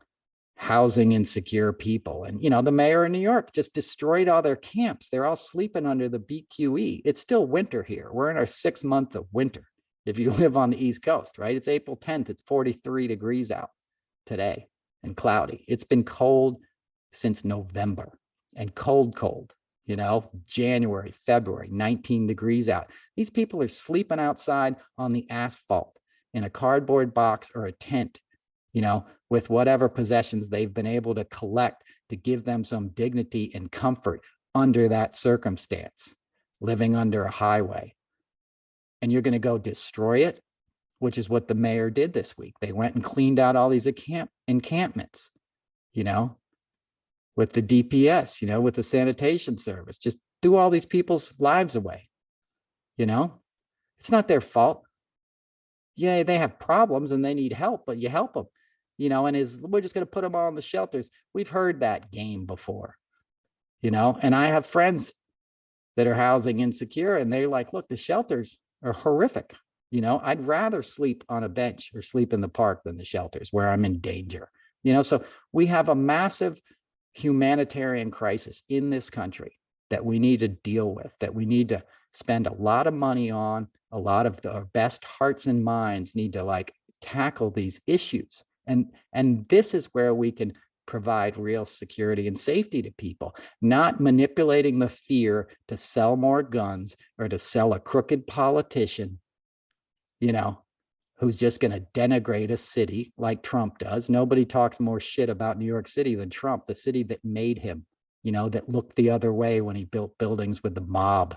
housing insecure people. And, you know, the mayor of New York just destroyed all their camps. They're all sleeping under the BQE. It's still winter here. We're in our 6th month of winter. If you live on the East Coast, right? It's April 10th. It's 43 degrees out today and cloudy. It's been cold since November and cold, January, February, 19 degrees out. These people are sleeping outside on the asphalt in a cardboard box or a tent, with whatever possessions they've been able to collect to give them some dignity and comfort under that circumstance, living under a highway. And you're going to go destroy it, which is what the mayor did this week. They went and cleaned out all these encampments, with the DPS, with the sanitation service, just threw all these people's lives away. It's not their fault. Yeah, they have problems and they need help, but you help them, and we're just going to put them all in the shelters. We've heard that game before, and I have friends that are housing insecure and they're like, look, the shelters are horrific. I'd rather sleep on a bench or sleep in the park than the shelters where I'm in danger. So we have a massive humanitarian crisis in this country that we need to deal with, that we need to spend a lot of money on. A lot of our best hearts and minds need to tackle these issues. And this is where we can provide real security and safety to people, not manipulating the fear to sell more guns or to sell a crooked politician, who's just going to denigrate a city like Trump does. Nobody talks more shit about New York City than Trump, the city that made him, that looked the other way when he built buildings with the mob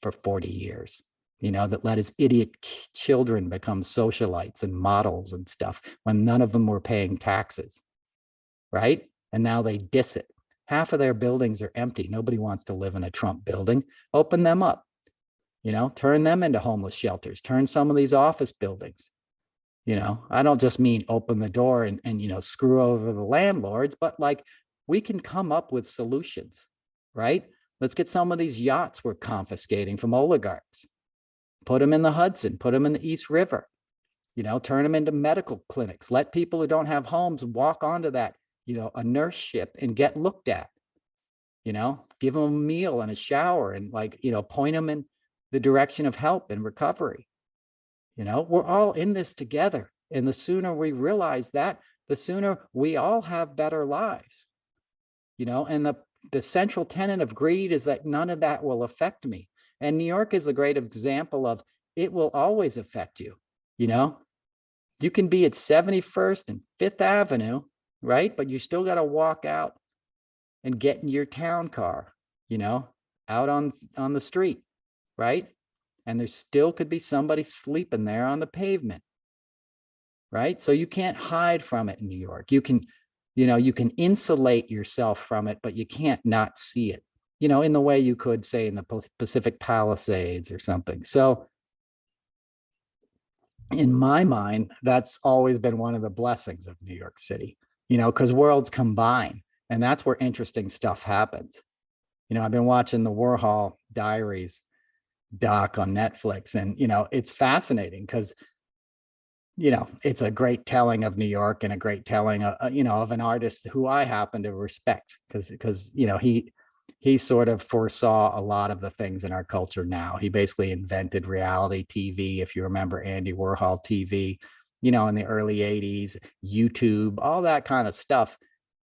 for 40 years, that let his idiot children become socialites and models and stuff when none of them were paying taxes, right? And now they diss it. Half of their buildings are empty. Nobody wants to live in a Trump building. Open them up, turn them into homeless shelters, turn some of these office buildings. I don't just mean open the door and screw over the landlords, but we can come up with solutions, right? Let's get some of these yachts we're confiscating from oligarchs, put them in the Hudson, put them in the East River, turn them into medical clinics, let people who don't have homes walk onto that, a nurse ship and get looked at, give them a meal and a shower and point them in the direction of help and recovery. We're all in this together. And the sooner we realize that, the sooner we all have better lives. And the central tenet of greed is that none of that will affect me. And New York is a great example of it will always affect you. You can be at 71st and 5th Avenue, right? But you still got to walk out and get in your town car, out on the street, right? And there still could be somebody sleeping there on the pavement, right? So you can't hide from it in New York. You can insulate yourself from it, but you can't not see it, in the way you could, say, in the Pacific Palisades or something. So in my mind, that's always been one of the blessings of New York City, because worlds combine, and that's where interesting stuff happens. I've been watching the Warhol Diaries doc on Netflix, and it's fascinating because it's a great telling of New York and a great telling of an artist who I happen to respect because he sort of foresaw a lot of the things in our culture now. He basically invented reality TV, if you remember Andy Warhol TV, in the early 80s, YouTube, all that kind of stuff.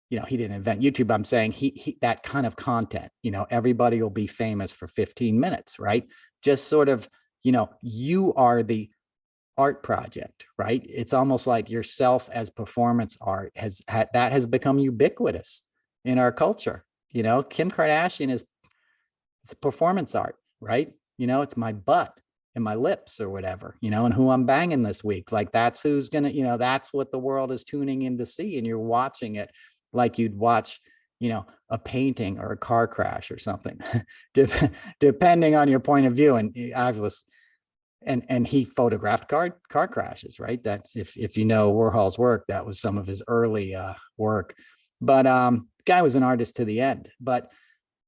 He didn't invent YouTube. I'm saying he that kind of content, everybody will be famous for 15 minutes, right? Just sort of, you are the art project, right? It's almost like yourself as performance art has become ubiquitous in our culture. Kim Kardashian it's performance art, right? It's my butt and my lips or whatever, and who I'm banging this week. That's who's gonna, that's what the world is tuning in to see, and you're watching it like you'd watch, a painting or a car crash or something, depending on your point of view. And I was, and he photographed car crashes, right? That's if Warhol's work, that was some of his early work. But guy was an artist to the end. But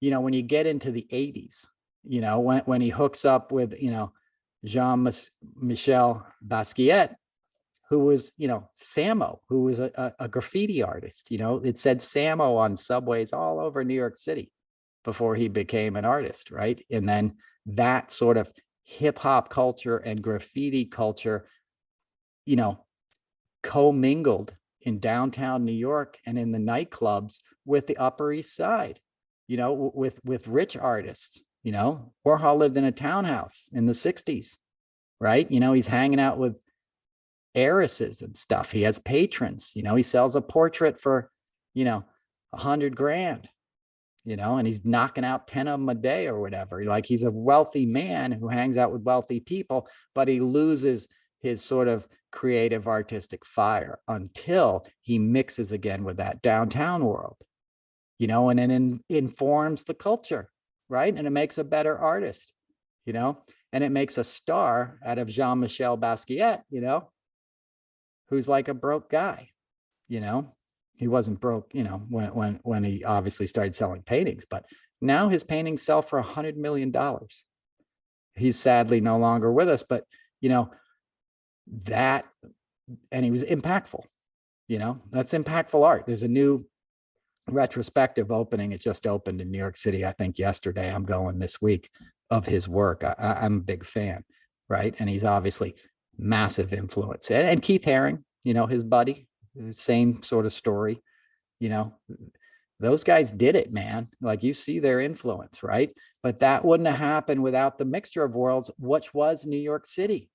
when you get into the 80s, when he hooks up with Jean-Michel Basquiat, who was, Samo, who was a graffiti artist. It said Samo on subways all over New York City before he became an artist, right? And then that sort of hip hop culture and graffiti culture, commingled in downtown New York and in the nightclubs with the Upper East Side. with rich artists. Warhol lived in a townhouse in the 60s, right? He's hanging out with heiresses and stuff. He has patrons. He sells a portrait for, $100,000, and he's knocking out 10 of them a day or whatever. Like, he's a wealthy man who hangs out with wealthy people, but he loses his sort of creative artistic fire until he mixes again with that downtown world, and then informs the culture, right? And it makes a better artist, and it makes a star out of Jean-Michel Basquiat, who's like a broke guy. He wasn't broke, when he obviously started selling paintings, but now his paintings sell for $100 million. He's sadly no longer with us, but that, and he was impactful. That's impactful art. There's a new retrospective opening. It just opened in New York City, I think yesterday. I'm going this week, of his work. I'm a big fan, right? And he's obviously massive influence. And Keith Haring, his buddy, same sort of story. Those guys did it, man. Like, you see their influence, right? But that wouldn't have happened without the mixture of worlds, which was New York City,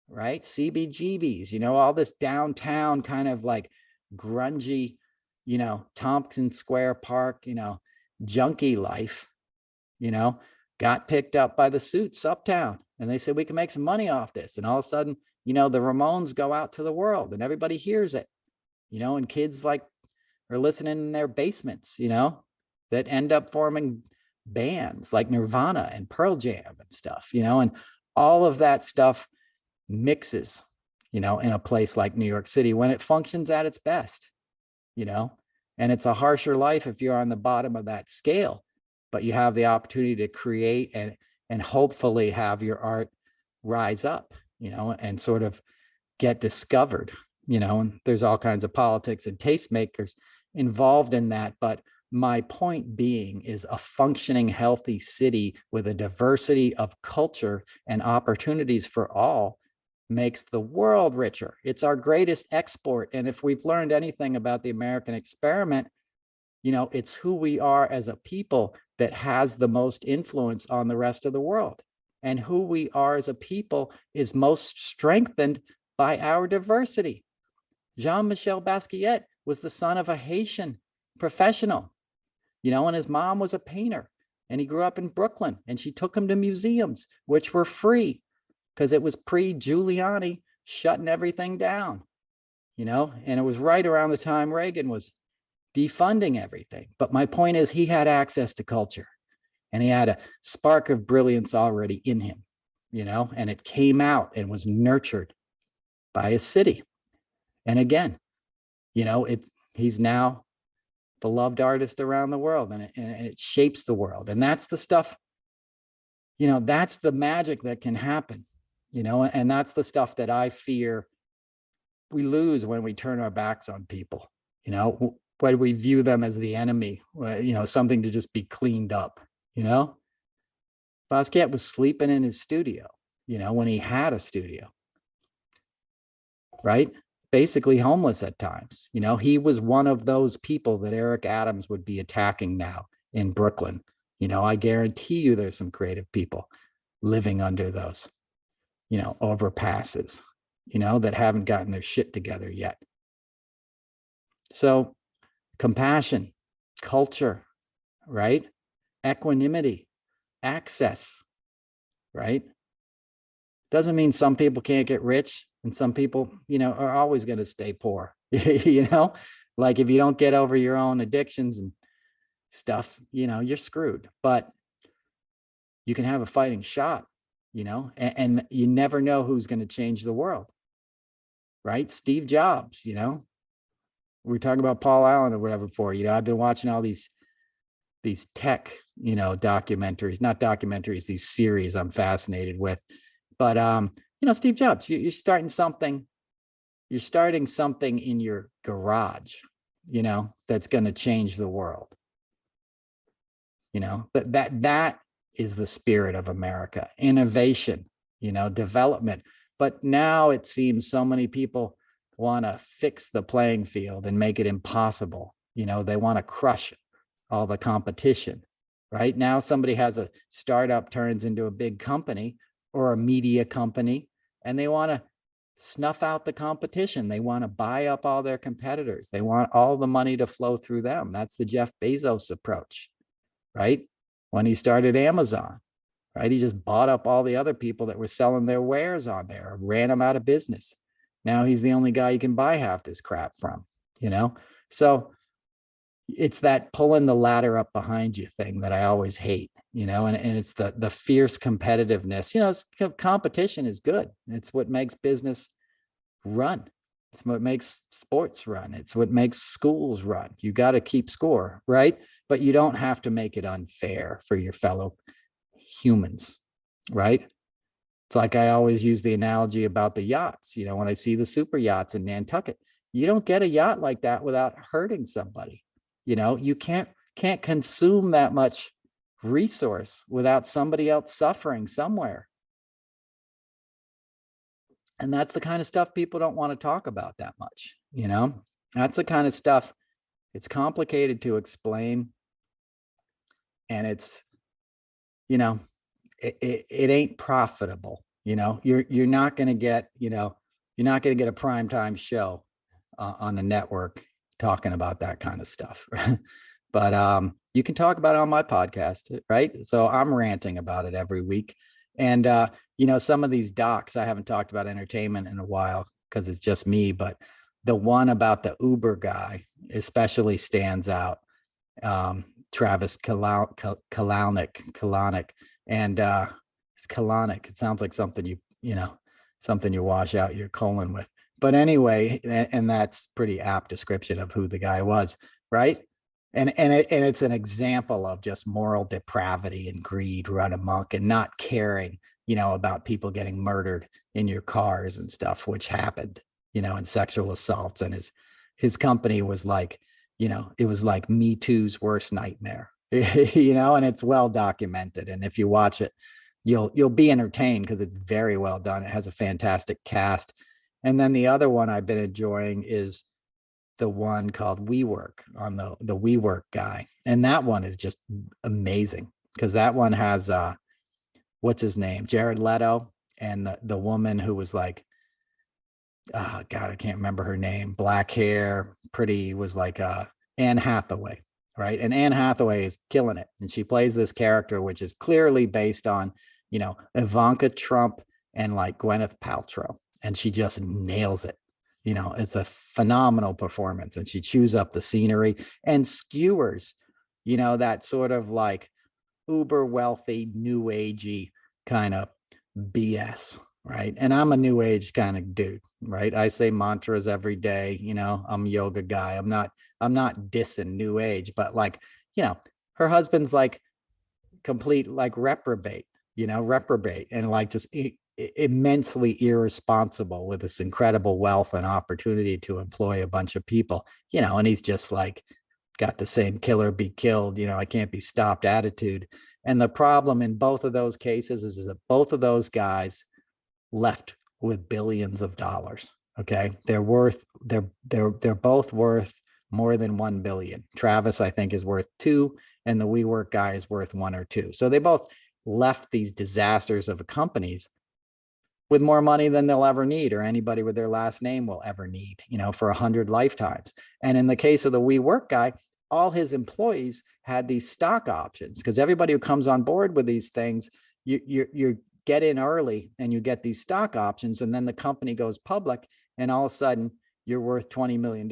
right? CBGBs, all this downtown kind of like grungy, Tompkins Square Park, junkie life, got picked up by the Suits uptown, and they said, we can make some money off this. And all of a sudden, the Ramones go out to the world and everybody hears it, and kids like are listening in their basements, that end up forming bands like Nirvana and Pearl Jam and stuff, and all of that stuff mixes, in a place like New York City when it functions at its best, and it's a harsher life if you're on the bottom of that scale, but you have the opportunity to create and hopefully have your art rise up, and sort of get discovered, and there's all kinds of politics and tastemakers involved in that. But my point being is, a functioning, healthy city with a diversity of culture and opportunities for all makes the world richer. It's our greatest export. And if we've learned anything about the American experiment, it's who we are as a people that has the most influence on the rest of the world. And who we are as a people is most strengthened by our diversity. Jean-Michel Basquiat was the son of a Haitian professional, and his mom was a painter, and he grew up in Brooklyn, and she took him to museums, which were free because it was pre-Giuliani shutting everything down, and it was right around the time Reagan was defunding everything. But my point is, he had access to culture, and he had a spark of brilliance already in him, and it came out and was nurtured by a city. And again, he's now beloved artist around the world, and it shapes the world. And that's the stuff, that's the magic that can happen, and that's the stuff that I fear we lose when we turn our backs on people, when we view them as the enemy, something to just be cleaned up, Basquiat was sleeping in his studio, when he had a studio, right? Basically homeless at times. He was one of those people that Eric Adams would be attacking now in Brooklyn. I guarantee you there's some creative people living under those, overpasses, that haven't gotten their shit together yet. So compassion, culture, right? Equanimity, access, right? Doesn't mean some people can't get rich and some people, are always going to stay poor, like if you don't get over your own addictions and stuff, you're screwed. But you can have a fighting shot, and you never know who's going to change the world, right? Steve Jobs, we were talking about Paul Allen or whatever before, I've been watching all these tech, documentaries, not documentaries, these series I'm fascinated with. But, Steve Jobs, you're starting something in your garage, that's going to change the world. That is the spirit of America, innovation, development. But now it seems so many people want to fix the playing field and make it impossible. They want to crush all the competition, right? Now somebody has a startup turns into a big company or a media company, and they want to snuff out the competition. They want to buy up all their competitors. They want all the money to flow through them. That's the Jeff Bezos approach, right? When he started Amazon, right? He just bought up all the other people that were selling their wares on there, ran them out of business. Now he's the only guy you can buy half this crap from, you know? So it's that pulling the ladder up behind you thing that I always hate, you know, and it's the fierce competitiveness. You know, competition is good. It's what makes business run. It's what makes sports run. It's what makes schools run. You got to keep score, right? But you don't have to make it unfair for your fellow humans, right? It's like I always use the analogy about the yachts. You know, when I see the super yachts in Nantucket, you don't get a yacht like that without hurting somebody. You know, you can't consume that much resource without somebody else suffering somewhere. And that's the kind of stuff people don't want to talk about that much. You know, that's the kind of stuff, it's complicated to explain. And it's, you know, it ain't profitable. You know, you're not going to get, you know, you're not going to get a primetime show on the network talking about that kind of stuff. But you can talk about it on my podcast, right? So I'm ranting about it every week. And you know, some of these docs, I haven't talked about entertainment in a while because it's just me, but the one about the Uber guy especially stands out. Travis Kalanick, and it's Kalanick. It sounds like something you know, something you wash out your colon with. But anyway, and that's pretty apt description of who the guy was, right? And it's an example of just moral depravity and greed run amok, and not caring, you know, about people getting murdered in your cars and stuff, which happened, you know, and sexual assaults. And his company was like, you know, it was like Me Too's worst nightmare, you know, and it's well documented. And if you watch it, you'll be entertained because it's very well done. It has a fantastic cast. And then the other one I've been enjoying is the one called WeWork, on the WeWork guy. And that one is just amazing because that one has what's his name? Jared Leto, and the woman who was like, oh God, I can't remember her name. Black hair, pretty, was like Anne Hathaway, right? And Anne Hathaway is killing it. And she plays this character, which is clearly based on, you know, Ivanka Trump and like Gwyneth Paltrow. And she just nails it. You know, it's a phenomenal performance. And she chews up the scenery and skewers, you know, that sort of like uber wealthy, new agey kind of BS, right? And I'm a new age kind of dude, right? I say mantras every day. You know, I'm a yoga guy. I'm not dissing new age, but like, you know, her husband's like complete like reprobate, you know, and like just immensely irresponsible with this incredible wealth and opportunity to employ a bunch of people, you know, and he's just like got the same kill or be killed, you know, I can't be stopped attitude. And the problem in both of those cases is that both of those guys left with billions of dollars. Okay. They're both worth more than 1 billion. Travis, I think, is worth 2, and the WeWork guy is worth 1 or 2. So they both left these disasters of companies with more money than they'll ever need, or anybody with their last name will ever need, you know, for 100 lifetimes. And in the case of the WeWork guy, all his employees had these stock options, because everybody who comes on board with these things, you get in early and you get these stock options, and then the company goes public, and all of a sudden you're worth $20 million,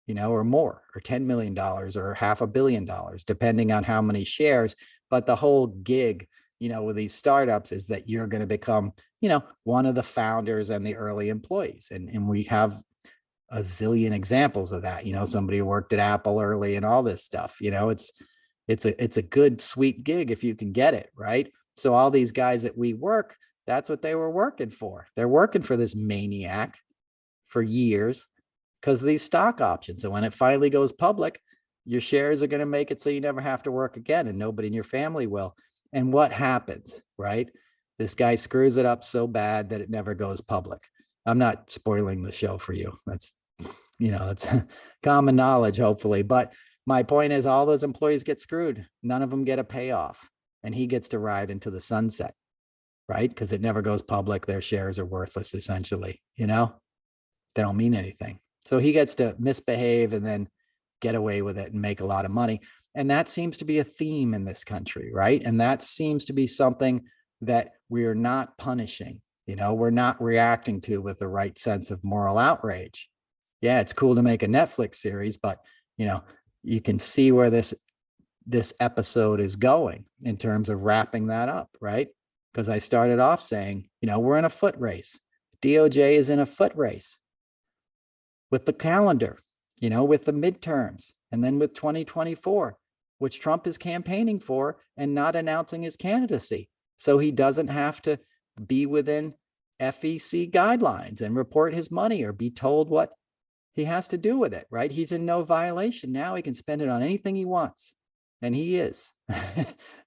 you know, or more, or $10 million, or $500 million, depending on how many shares. But the whole gig, you know, with these startups is that you're going to become, you know, one of the founders and the early employees. And we have a zillion examples of that, you know, somebody who worked at Apple early and all this stuff, you know, it's a good, sweet gig if you can get it, right? So all these guys at WeWork, that's what they were working for. They're working for this maniac for years because of these stock options. And when it finally goes public, your shares are going to make it so you never have to work again, and nobody in your family will. And what happens, right? This guy screws it up so bad that it never goes public. I'm not spoiling the show for you. That's, you know, it's common knowledge, hopefully. But my point is all those employees get screwed. None of them get a payoff, and he gets to ride into the sunset, right? Because it never goes public. Their shares are worthless, essentially, you know? They don't mean anything. So he gets to misbehave and then get away with it and make a lot of money. And that seems to be a theme in this country, right? And that seems to be something that we're not punishing, you know, we're not reacting to with the right sense of moral outrage. Yeah, it's cool to make a Netflix series, but, you know, you can see where this episode is going in terms of wrapping that up, right? Because I started off saying, you know, we're in a foot race. DOJ is in a foot race with the calendar, you know, with the midterms, and then with 2024, which Trump is campaigning for and not announcing his candidacy. So he doesn't have to be within FEC guidelines and report his money or be told what he has to do with it, right? He's in no violation. Now he can spend it on anything he wants. And he is,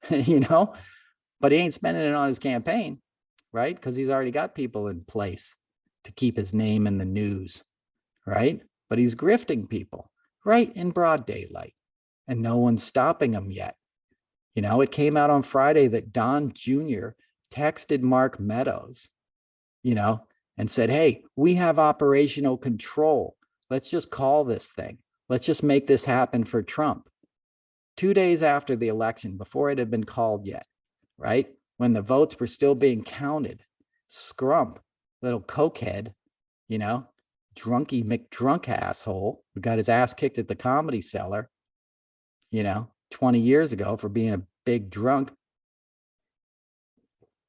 you know, but he ain't spending it on his campaign, right? Because he's already got people in place to keep his name in the news, right? But he's grifting people right in broad daylight, and no one's stopping him yet. You know, it came out on Friday that Don Jr. texted Mark Meadows, you know, and said, hey, we have operational control. Let's just call this thing. Let's just make this happen for Trump. 2 days after the election, before it had been called yet, right? When the votes were still being counted, Scrump, little cokehead, you know, drunky McDrunk asshole who got his ass kicked at the Comedy Cellar, you know, 20 years ago for being a big drunk.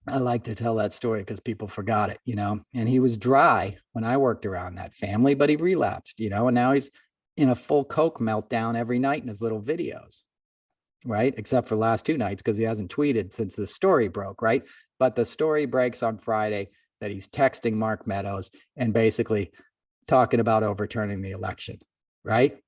I like to tell that story because people forgot it, you know, and he was dry when I worked around that family, but he relapsed, you know, and now he's in a full coke meltdown every night in his little videos, right? Except for the last 2 nights because he hasn't tweeted since the story broke, right? But the story breaks on Friday that he's texting Mark Meadows and basically talking about overturning the election, right?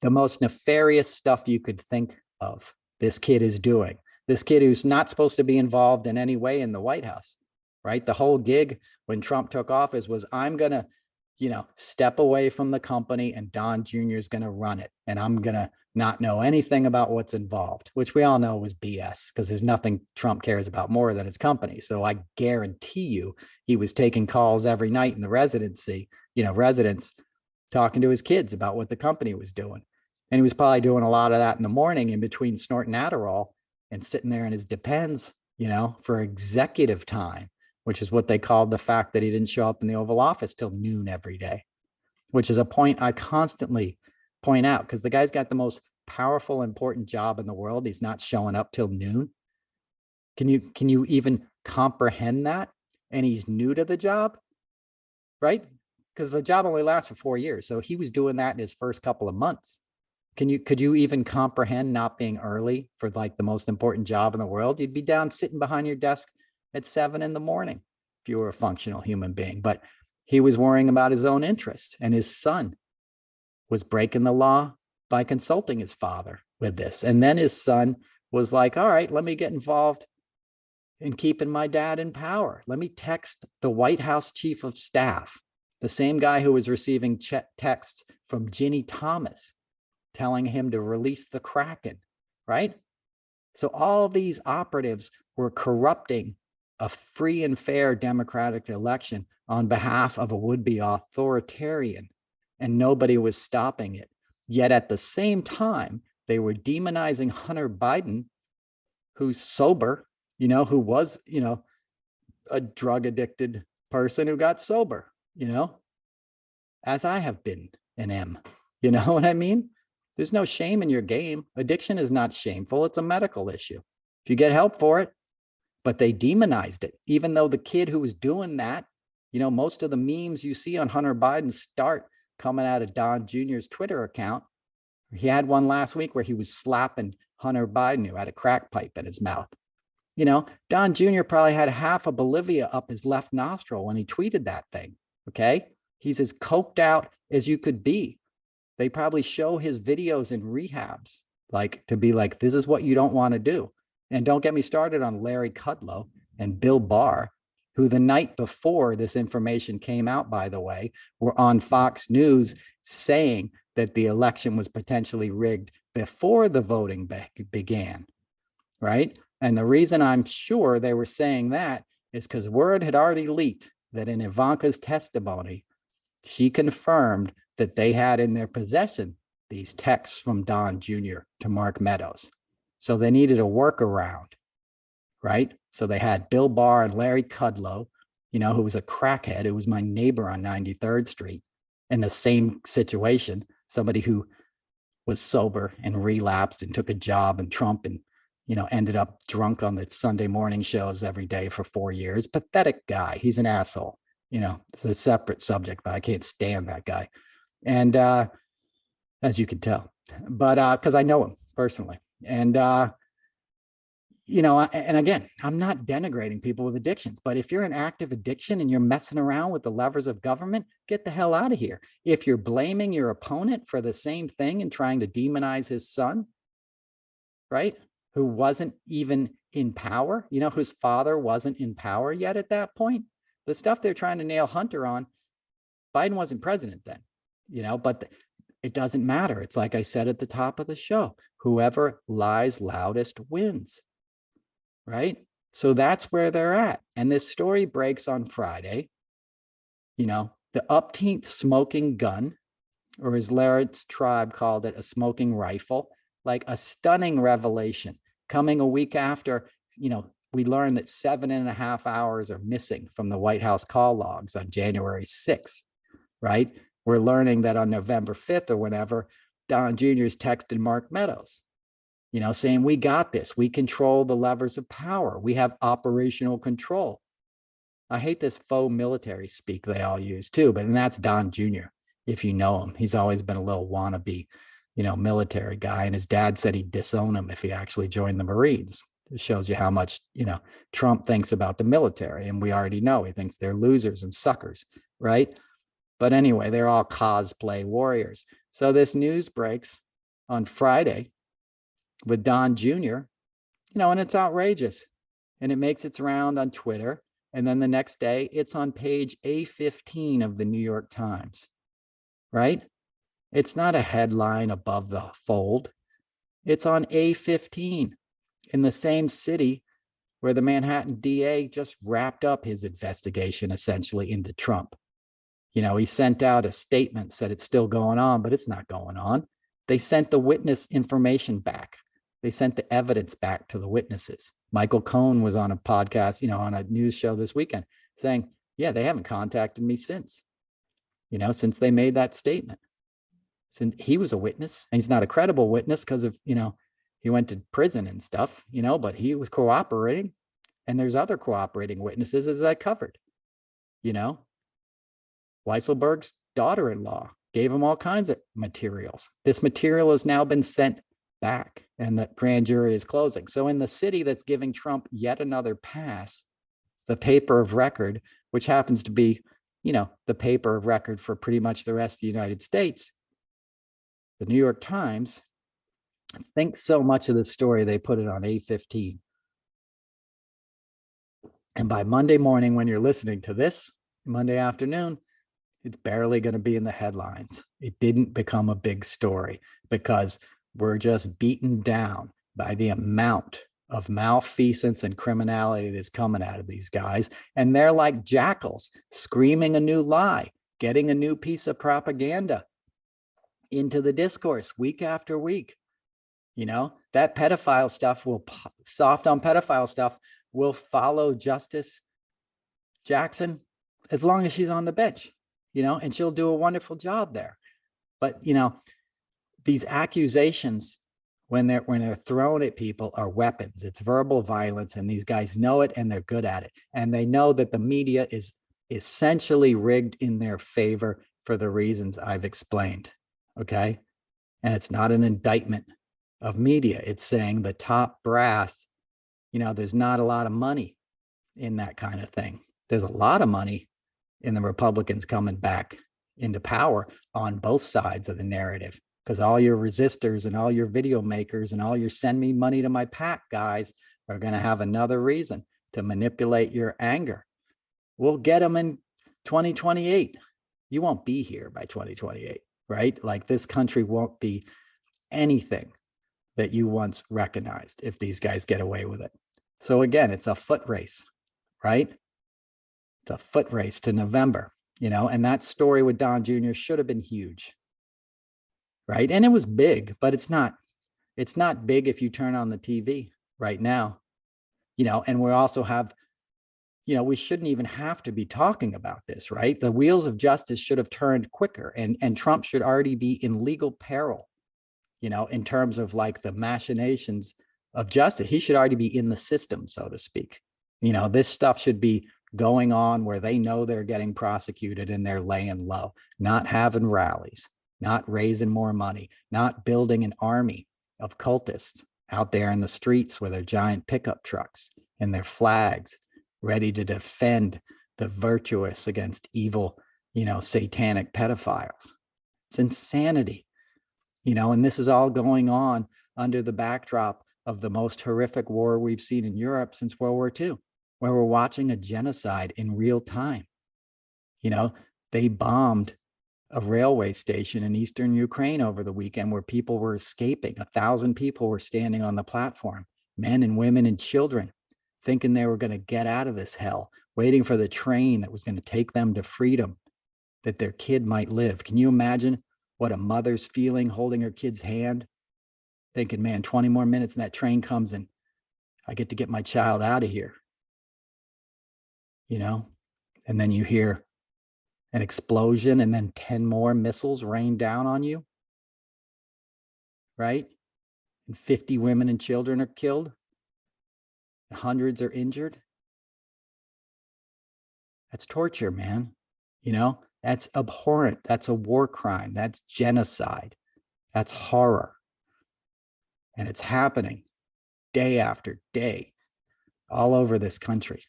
The most nefarious stuff you could think of, this kid is doing. This kid who's not supposed to be involved in any way in the White House, right? The whole gig when Trump took office was, I'm going to, you know, step away from the company and Don Jr. is going to run it. And I'm going to not know anything about what's involved, which we all know was BS because there's nothing Trump cares about more than his company. So I guarantee you he was taking calls every night in the residency, you know, residents talking to his kids about what the company was doing. And he was probably doing a lot of that in the morning in between snorting Adderall and sitting there in his Depends, you know, for executive time, which is what they called the fact that he didn't show up in the Oval Office till noon every day, which is a point I constantly point out because the guy's got the most powerful, important job in the world. He's not showing up till noon. Can you even comprehend that? And he's new to the job, right? Because the job only lasts for 4 years. So he was doing that in his first couple of months. Could you even comprehend not being early for like the most important job in the world? You'd be down sitting behind your desk at 7 a.m. if you were a functional human being. But he was worrying about his own interests, and his son was breaking the law by consulting his father with this. And then his son was like, all right, let me get involved in keeping my dad in power. Let me text the White House chief of staff, the same guy who was receiving texts from Ginny Thomas, telling him to release the Kraken, right? So all these operatives were corrupting a free and fair democratic election on behalf of a would-be authoritarian, and nobody was stopping it. Yet at the same time, they were demonizing Hunter Biden, who's sober, you know, who was, you know, a drug-addicted person who got sober, you know, as I have been an M, you know what I mean? There's no shame in your game. Addiction is not shameful. It's a medical issue. If you get help for it, but they demonized it, even though the kid who was doing that, you know, most of the memes you see on Hunter Biden start coming out of Don Jr.'s Twitter account. He had one last week where he was slapping Hunter Biden, who had a crack pipe in his mouth. You know, Don Jr. probably had half of Bolivia up his left nostril when he tweeted that thing. Okay. He's as coked out as you could be. They probably show his videos in rehabs, like to be like, this is what you don't want to do. And don't get me started on Larry Kudlow and Bill Barr, who the night before this information came out, by the way, were on Fox News saying that the election was potentially rigged before the voting began, right? And the reason I'm sure they were saying that is because word had already leaked that in Ivanka's testimony, she confirmed that they had in their possession these texts from Don Jr. to Mark Meadows. So they needed a workaround, right? So they had Bill Barr and Larry Kudlow, who was a crackhead, who was my neighbor on 93rd Street, in the same situation, somebody who was sober and relapsed and took a job in Trump and, ended up drunk on the Sunday morning shows every day for 4 years. Pathetic guy. He's an asshole. It's a separate subject, but I can't stand that guy. And as you can tell, but because I know him personally. And, and again, I'm not denigrating people with addictions, but if you're an active addiction and you're messing around with the levers of government, get the hell out of here. If you're blaming your opponent for the same thing and trying to demonize his son, right, who wasn't even in power, whose father wasn't in power yet at that point, the stuff they're trying to nail Hunter on, Biden wasn't president then, but it doesn't matter. It's like I said at the top of the show, whoever lies loudest wins. Right? So that's where they're at. And this story breaks on Friday. The upteenth smoking gun, or as Laird's tribe called it, a smoking rifle, like a stunning revelation coming a week after, we learned that 7.5 hours are missing from the White House call logs on January 6th, right? We're learning that on November 5th or whenever, Don Jr.'s texted Mark Meadows, saying, we got this. We control the levers of power. We have operational control. I hate this faux military speak they all use too, but that's Don Jr. If you know him, he's always been a little wannabe, military guy. And his dad said he'd disown him if he actually joined the Marines. It shows you how much, Trump thinks about the military. And we already know he thinks they're losers and suckers, right? But anyway, they're all cosplay warriors. So this news breaks on Friday with Don Jr., and it's outrageous. And it makes its round on Twitter. And then the next day, it's on page A15 of the New York Times, right? It's not a headline above the fold. It's on A15 in the same city where the Manhattan DA just wrapped up his investigation essentially into Trump. He sent out a statement, said it's still going on, but it's not going on. They sent the witness information back. They sent the evidence back to the witnesses. Michael Cohen was on a podcast, on a news show this weekend saying, yeah, they haven't contacted me since they made that statement. Since he was a witness, and he's not a credible witness because of, he went to prison and stuff, but he was cooperating. And there's other cooperating witnesses, as I covered. Weisselberg's daughter-in-law gave him all kinds of materials. This material has now been sent back, and the grand jury is closing. So in the city that's giving Trump yet another pass, the paper of record, which happens to be, the paper of record for pretty much the rest of the United States, the New York Times thinks so much of the story, they put it on A15. And by Monday morning, when you're listening to this, Monday afternoon, it's barely going to be in the headlines. It didn't become a big story because we're just beaten down by the amount of malfeasance and criminality that's coming out of these guys. And they're like jackals screaming a new lie, getting a new piece of propaganda into the discourse week after week. That pedophile stuff soft on pedophile stuff will follow Justice Jackson as long as she's on the bench, and she'll do a wonderful job there. But, these accusations, when they're thrown at people, are weapons. It's verbal violence, and these guys know it, and they're good at it. And they know that the media is essentially rigged in their favor for the reasons I've explained. Okay. And it's not an indictment of media. It's saying the top brass, there's not a lot of money in that kind of thing. There's a lot of money in the Republicans coming back into power on both sides of the narrative, because all your resistors and all your video makers and all your send me money to my PAC guys are going to have another reason to manipulate your anger. We'll get them in 2028. You won't be here by 2028, right? Like, this country won't be anything that you once recognized if these guys get away with it. So again, it's a foot race, right? It's a foot race to November, and that story with Don Jr. should have been huge, right? And it was big, but it's not big if you turn on the TV right now, and we also have, we shouldn't even have to be talking about this, right? The wheels of justice should have turned quicker, and Trump should already be in legal peril, in terms of like the machinations of justice. He should already be in the system, so to speak. This stuff should be going on where they know they're getting prosecuted and they're laying low, not having rallies, not raising more money, not building an army of cultists out there in the streets with their giant pickup trucks and their flags ready to defend the virtuous against evil, satanic pedophiles. It's insanity, and this is all going on under the backdrop of the most horrific war we've seen in Europe since World War II, where we're watching a genocide in real time. They bombed a railway station in eastern Ukraine over the weekend where people were escaping. 1,000 people were standing on the platform, men and women and children, thinking they were going to get out of this hell, waiting for the train that was going to take them to freedom, that their kid might live. Can you imagine what a mother's feeling holding her kid's hand, thinking, man, 20 more minutes and that train comes and I get to get my child out of here, and then you hear an explosion and then 10 more missiles rain down on you, right? And 50 women and children are killed. Hundreds are injured. That's torture, man. That's abhorrent. That's a war crime. That's genocide. That's horror. And it's happening day after day all over this country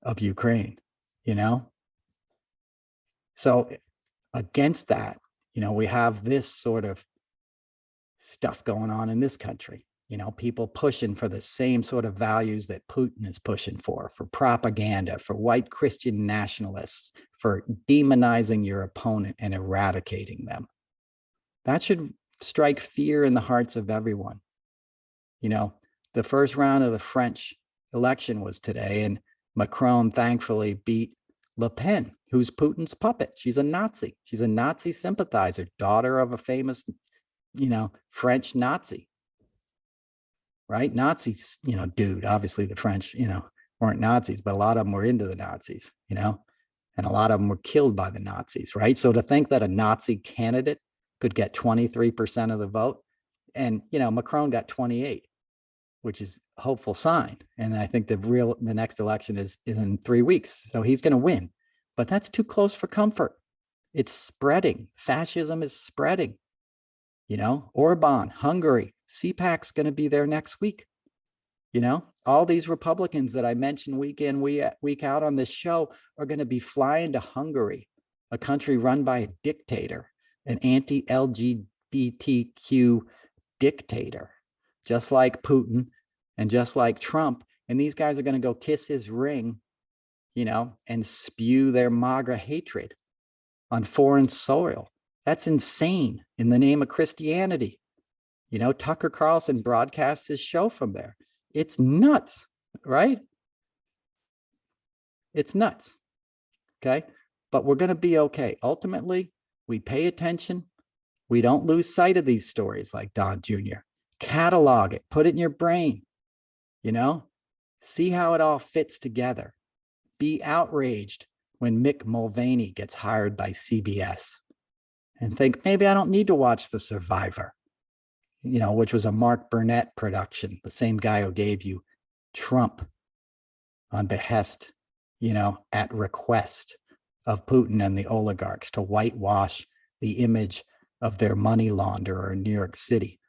of Ukraine, So against that, we have this sort of stuff going on in this country, people pushing for the same sort of values that Putin is pushing for propaganda, for white Christian nationalists, for demonizing your opponent and eradicating them. That should strike fear in the hearts of everyone. The first round of the French election was today, and Macron thankfully beat Le Pen, who's Putin's puppet. She's a Nazi. She's a Nazi sympathizer, daughter of a famous, French Nazi, right? Nazis, dude, obviously the French, weren't Nazis, but a lot of them were into the Nazis, and a lot of them were killed by the Nazis, right? So to think that a Nazi candidate could get 23% of the vote, and, Macron got 28, which is a hopeful sign. And I think the next election is in 3 weeks. So he's going to win, but that's too close for comfort. It's spreading. Fascism is spreading. Orban, Hungary, CPAC's going to be there next week. All these Republicans that I mentioned week in, week out on this show are going to be flying to Hungary, a country run by a dictator, an anti-LGBTQ dictator, just like Putin and just like Trump. And these guys are going to go kiss his ring, and spew their MAGA hatred on foreign soil. That's insane in the name of Christianity. Tucker Carlson broadcasts his show from there. It's nuts, right? It's nuts. Okay. But we're going to be okay. Ultimately, we pay attention. We don't lose sight of these stories like Don Jr. Catalog it, put it in your brain, see how it all fits together. Be outraged when Mick Mulvaney gets hired by CBS and think, maybe I don't need to watch The Survivor, which was a Mark Burnett production, the same guy who gave you Trump on behest, at request of Putin and the oligarchs to whitewash the image of their money launderer in New York City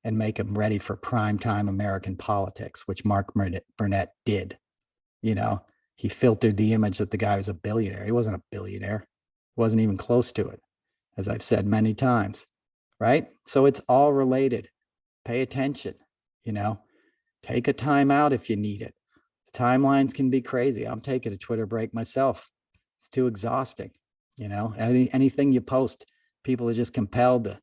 and make him ready for primetime American politics, which Mark Burnett did. He filtered the image that the guy was a billionaire. He wasn't a billionaire. Wasn't even close to it, as I've said many times, right? So it's all related. Pay attention, take a time out if you need it. The timelines can be crazy. I'm taking a Twitter break myself. It's too exhausting. Anything you post, people are just compelled to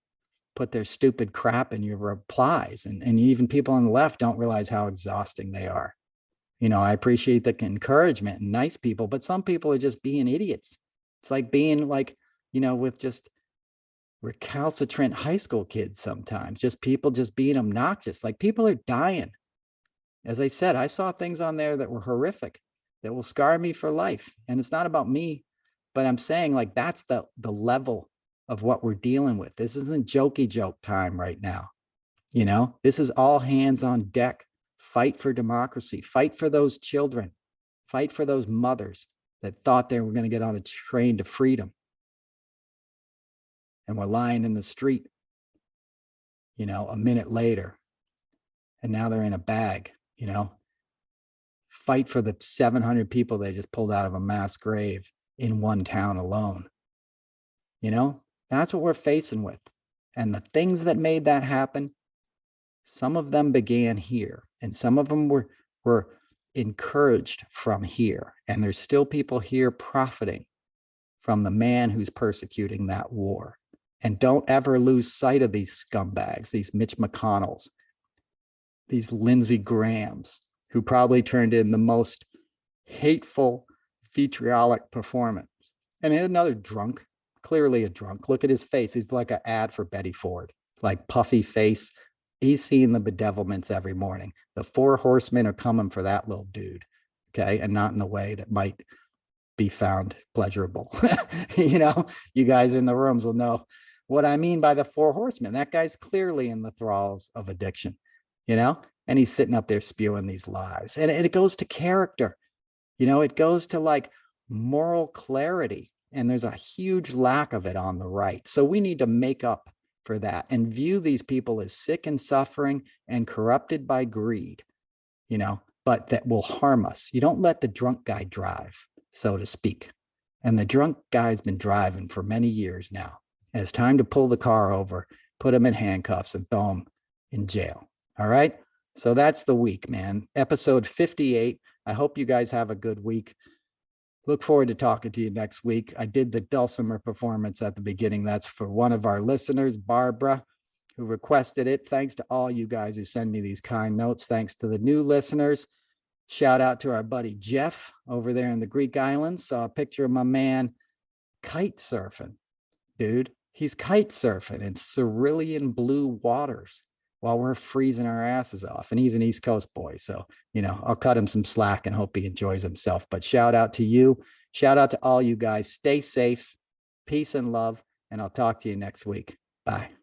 put their stupid crap in your replies. And even people on the left don't realize how exhausting they are. You know, I appreciate the encouragement and nice people, but some people are just being idiots. It's like being like, you know, with just recalcitrant high school kids sometimes, just people just being obnoxious. Like people are dying. As I said, I saw things on there that were horrific, that will scar me for life. And it's not about me, but I'm saying like that's the level of what we're dealing with. This isn't jokey joke time right now. You know, this is all hands on deck. Fight for democracy. Fight for those children. Fight for those mothers that thought they were going to get on a train to freedom and were lying in the street, you know, a minute later. And now they're in a bag, you know. Fight for the 700 people they just pulled out of a mass grave in one town alone. You know, that's what we're facing with. And the things that made that happen, some of them began here, and some of them were encouraged from here. And there's still people here profiting from the man who's persecuting that war. And don't ever lose sight of these scumbags, these Mitch McConnells, these Lindsey Grahams, who probably turned in the most hateful, vitriolic performance. And another drunk, clearly a drunk. Look at his face. He's like an ad for Betty Ford, like puffy face. He's seeing the bedevilments every morning. The four horsemen are coming for that little dude, okay? And not in the way that might be found pleasurable. You know, you guys in the rooms will know what I mean by the four horsemen. That guy's clearly in the thralls of addiction, you know? And he's sitting up there spewing these lies. And it goes to character, you know, it goes to like moral clarity. And there's a huge lack of it on the right. So we need to make up for that and view these people as sick and suffering and corrupted by greed, you know, but that will harm us. You don't let the drunk guy drive, so to speak. And the drunk guy's been driving for many years now. And it's time to pull the car over, put him in handcuffs and throw him in jail. All right. So that's the week, man. Episode 58. I hope you guys have a good week. Look forward to talking to you next week. I did the dulcimer performance at the beginning. That's for one of our listeners, Barbara, who requested it. Thanks to all you guys who send me these kind notes. Thanks to the new listeners. Shout out to our buddy Jeff over there in the Greek islands. Saw a picture of my man kite surfing. Dude, he's kite surfing in cerulean blue waters while we're freezing our asses off. And he's an East Coast boy. So, you know, I'll cut him some slack and hope he enjoys himself. But shout out to you. Shout out to all you guys. Stay safe. Peace and love. And I'll talk to you next week. Bye.